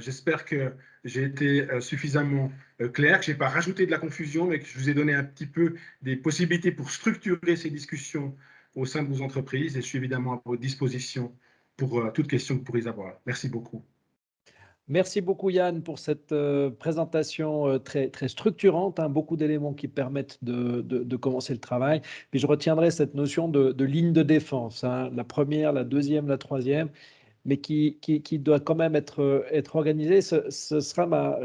J'espère que j'ai été suffisamment clair, que je n'ai pas rajouté de la confusion, mais que je vous ai donné un petit peu des possibilités pour structurer ces discussions au sein de vos entreprises. Et je suis évidemment à votre disposition pour toute question que vous pourriez avoir. Merci beaucoup.
Merci beaucoup Yann pour cette présentation très, très structurante, hein, beaucoup d'éléments qui permettent de commencer le travail. Puis je retiendrai cette notion de ligne de défense, hein, la première, la deuxième, la troisième, mais qui doit quand même être organisée. Ce sera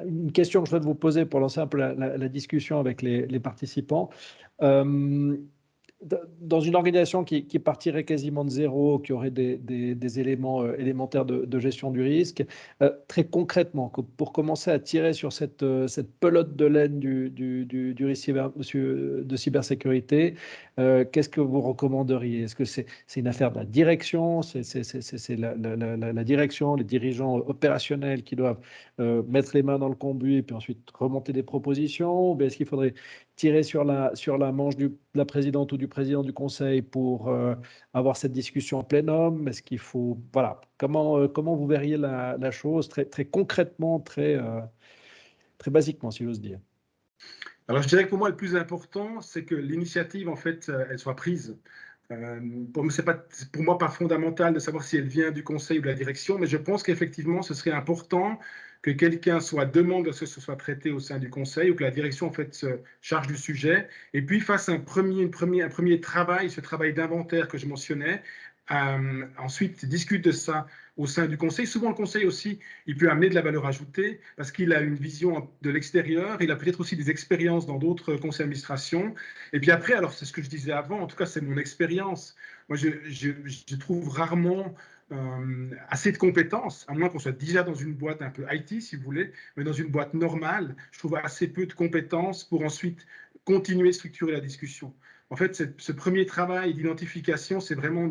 une question que je souhaite vous poser pour lancer un peu la discussion avec les participants. Dans une organisation qui partirait quasiment de zéro, qui aurait des éléments élémentaires de gestion du risque, très concrètement, pour commencer à tirer sur cette pelote de laine du risque de cybersécurité, qu'est-ce que vous recommanderiez? Est-ce que c'est une affaire de la direction? C'est la direction, les dirigeants opérationnels qui doivent mettre les mains dans le cambouis et puis ensuite remonter des propositions? Ou bien est-ce qu'il faudrait tirer sur la manche de la présidente ou du président du conseil pour avoir cette discussion en plénum? Est-ce qu'il faut, voilà, comment vous verriez la chose très, très concrètement, très basiquement, si j'ose dire?
Alors, je dirais que pour moi, le plus important, c'est que l'initiative, en fait, elle soit prise. Pour moi, pas fondamental de savoir si elle vient du conseil ou de la direction, mais je pense qu'effectivement, ce serait important que quelqu'un soit demande à ce que ce soit traité au sein du conseil ou que la direction, en fait, se charge du sujet et puis fasse un premier travail, ce travail d'inventaire que je mentionnais. Ensuite, discute de ça au sein du conseil. Souvent, le conseil aussi, il peut amener de la valeur ajoutée parce qu'il a une vision de l'extérieur, il a peut-être aussi des expériences dans d'autres conseils d'administration. Et puis après, alors c'est ce que je disais avant, en tout cas c'est mon expérience. Moi, je trouve rarement assez de compétences, à moins qu'on soit déjà dans une boîte un peu IT, si vous voulez, mais dans une boîte normale, je trouve assez peu de compétences pour ensuite continuer à structurer la discussion. En fait, ce premier travail d'identification, c'est vraiment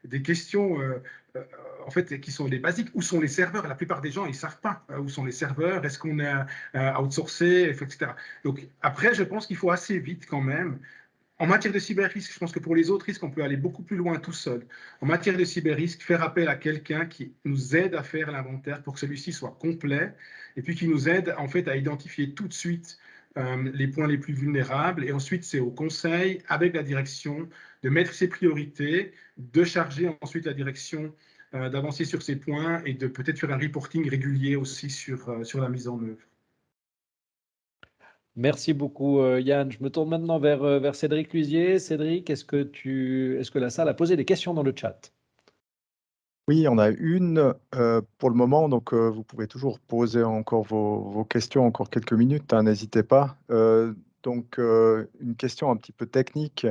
des questions en fait, qui sont des basiques. Où sont les serveurs? La plupart des gens, ils ne savent pas où sont les serveurs, est-ce qu'on est outsourcé, etc. Donc après, je pense qu'il faut assez vite quand même. En matière de cyber-risque, je pense que pour les autres risques, on peut aller beaucoup plus loin tout seul. En matière de cyber-risque, faire appel à quelqu'un qui nous aide à faire l'inventaire pour que celui-ci soit complet et puis qui nous aide en fait à identifier tout de suite les points les plus vulnérables. Et ensuite, c'est au conseil, avec la direction, de mettre ses priorités, de charger ensuite la direction d'avancer sur ces points et de peut-être faire un reporting régulier aussi sur la mise en œuvre.
Merci beaucoup Yann. Je me tourne maintenant vers Cédric Lusier. Cédric, est-ce que la salle a posé des questions dans le chat?
Oui, on a une pour le moment, donc vous pouvez toujours poser encore vos questions, encore quelques minutes, hein, n'hésitez pas. Donc, une question un petit peu technique,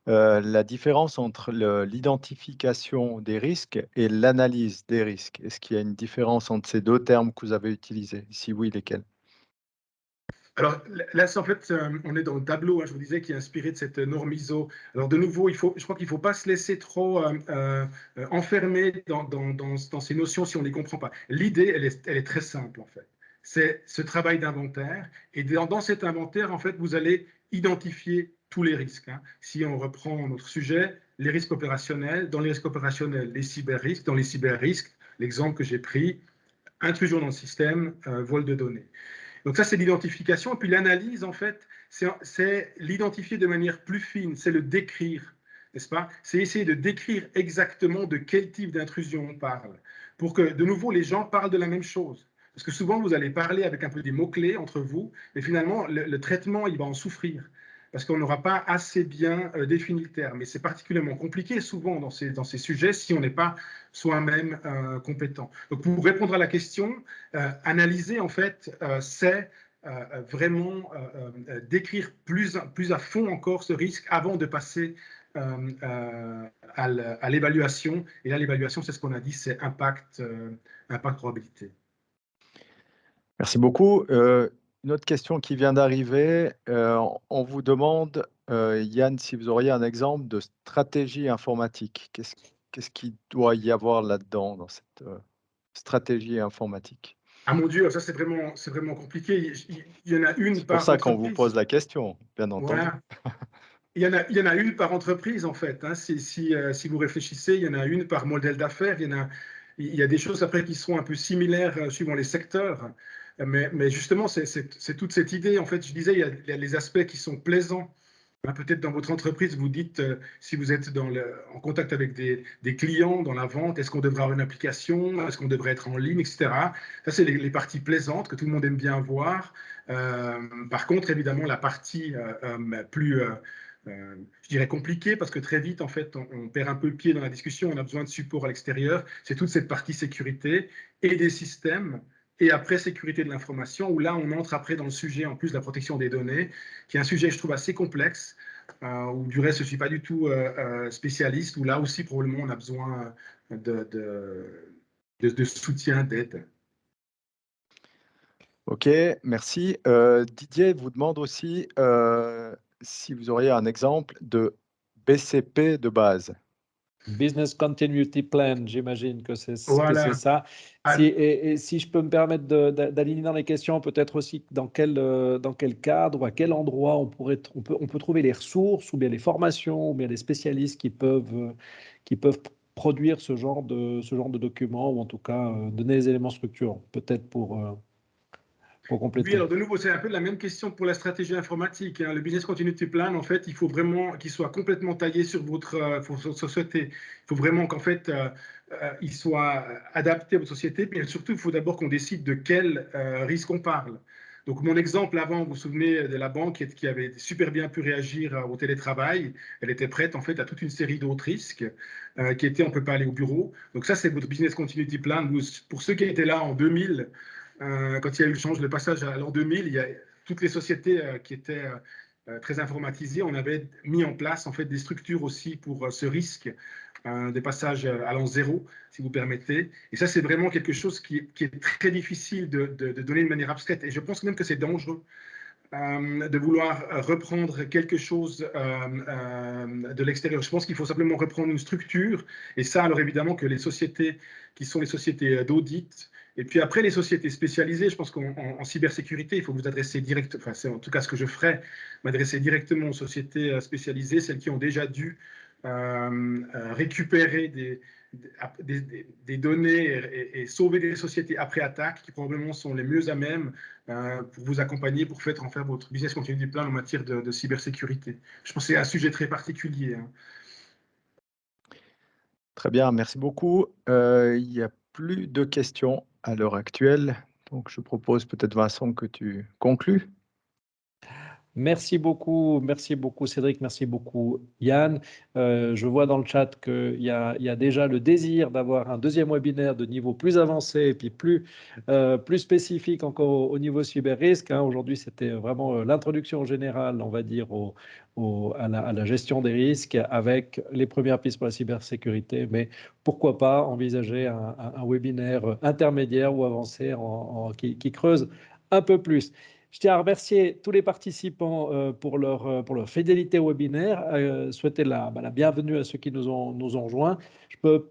la différence entre l'identification des risques et l'analyse des risques. Est-ce qu'il y a une différence entre ces deux termes que vous avez utilisés? Si oui, lesquels?
Alors là, en fait, on est dans le tableau, hein, je vous disais, qui est inspiré de cette norme ISO. Alors de nouveau, je crois qu'il ne faut pas se laisser trop enfermer dans ces notions si on ne les comprend pas. L'idée, elle est très simple, en fait. C'est ce travail d'inventaire. Et dans cet inventaire, en fait, vous allez identifier tous les risques. Hein. Si on reprend notre sujet, les risques opérationnels, dans les risques opérationnels, les cyber-risques, dans les cyber-risques, l'exemple que j'ai pris, intrusion dans le système, vol de données. Donc ça, c'est l'identification. Et puis l'analyse, en fait, c'est l'identifier de manière plus fine, c'est le décrire, n'est-ce pas? C'est essayer de décrire exactement de quel type d'intrusion on parle, pour que, de nouveau, les gens parlent de la même chose. Parce que souvent, vous allez parler avec un peu des mots-clés entre vous, mais finalement, le traitement, il va en souffrir, parce qu'on n'aura pas assez bien défini le terme. Et c'est particulièrement compliqué souvent dans ces sujets si on n'est pas soi-même compétent. Donc, pour répondre à la question, analyser, en fait, c'est vraiment décrire plus à fond encore ce risque avant de passer à l'évaluation. Et là, l'évaluation, c'est ce qu'on a dit, c'est impact probabilité.
Merci beaucoup. Une autre question qui vient d'arriver, on vous demande, Yann, si vous auriez un exemple de stratégie informatique. Qu'est-ce qu'il doit y avoir là-dedans, dans cette stratégie informatique?
Ah mon Dieu, ça c'est vraiment compliqué. Il y en a une
C'est pour
par
ça qu'on vous
entreprise.
pose la question, bien entendu.
Voilà. Il y en a une par entreprise, en fait. Hein. Si vous réfléchissez, il y en a une par modèle d'affaires. Il y a des choses après qui sont un peu similaires suivant les secteurs. Mais justement, c'est toute cette idée. En fait, je disais, il y a les aspects qui sont plaisants. Peut-être dans votre entreprise, vous dites, si vous êtes en contact avec des clients dans la vente, est-ce qu'on devrait avoir une application, est-ce qu'on devrait être en ligne, etc. Ça, c'est les parties plaisantes que tout le monde aime bien voir. Par contre, évidemment, la partie plus, je dirais, compliquée, parce que très vite, en fait, on perd un peu le pied dans la discussion, on a besoin de support à l'extérieur, c'est toute cette partie sécurité et des systèmes. Et après, sécurité de l'information, où là, on entre après dans le sujet, en plus, de la protection des données, qui est un sujet, je trouve, assez complexe, où du reste, je ne suis pas du tout spécialiste, où là aussi, probablement, on a besoin de soutien, d'aide.
OK, merci. Didier vous demande aussi, si vous auriez un exemple de BCP de base.
Business Continuity Plan, j'imagine que c'est
Voilà.
ça. Et si je peux me permettre d'aligner dans les questions, peut-être aussi dans quel cadre ou à quel endroit on peut trouver les ressources ou bien les formations ou bien les spécialistes qui peuvent produire ce genre de documents ou en tout cas donner les éléments structurants, peut-être pour compléter.
Oui, alors de nouveau, c'est un peu la même question pour la stratégie informatique. Hein. Le Business Continuity Plan, en fait, il faut vraiment qu'il soit complètement taillé sur votre société. Il faut vraiment qu'en fait, il soit adapté à votre société. Mais surtout, il faut d'abord qu'on décide de quel risque on parle. Donc, mon exemple avant, vous vous souvenez de la banque qui avait super bien pu réagir au télétravail. Elle était prête, en fait, à toute une série d'autres risques qui étaient on ne peut pas aller au bureau. Donc, ça, c'est votre Business Continuity Plan. Pour ceux qui étaient là en 2000, quand il y a eu le passage à l'an 2000, il y a toutes les sociétés qui étaient très informatisées. On avait mis en place en fait des structures aussi pour ce risque des passages à l'an zéro, si vous permettez. Et ça, c'est vraiment quelque chose qui est très difficile de donner de manière abstraite. Et je pense même que c'est dangereux de vouloir reprendre quelque chose de l'extérieur. Je pense qu'il faut simplement reprendre une structure. Et ça, alors évidemment que les sociétés qui sont les sociétés d'audit, et puis après les sociétés spécialisées, je pense qu'en cybersécurité, il faut vous adresser directement, enfin c'est en tout cas ce que je ferais, m'adresser directement aux sociétés spécialisées, celles qui ont déjà dû récupérer des données et sauver des sociétés après attaque, qui probablement sont les mieux à même pour vous accompagner, pour en faire votre business continuity plan en matière de cybersécurité. Je pense que c'est un sujet très particulier. Hein.
Très bien, merci beaucoup. Il n'y a plus de questions à l'heure actuelle, donc je propose peut-être, Vincent, que tu conclues.
Merci beaucoup Cédric, merci beaucoup Yann. Je vois dans le chat qu'il y a déjà le désir d'avoir un deuxième webinaire de niveau plus avancé et puis plus spécifique encore au niveau cyber risque. Hein. Aujourd'hui, c'était vraiment l'introduction générale, on va dire, à la gestion des risques avec les premières pistes pour la cybersécurité. Mais pourquoi pas envisager un webinaire intermédiaire ou avancé qui creuse un peu plus. Je tiens à remercier tous les participants pour leur fidélité au webinaire, souhaiter la bienvenue à ceux qui nous ont rejoints. Je peux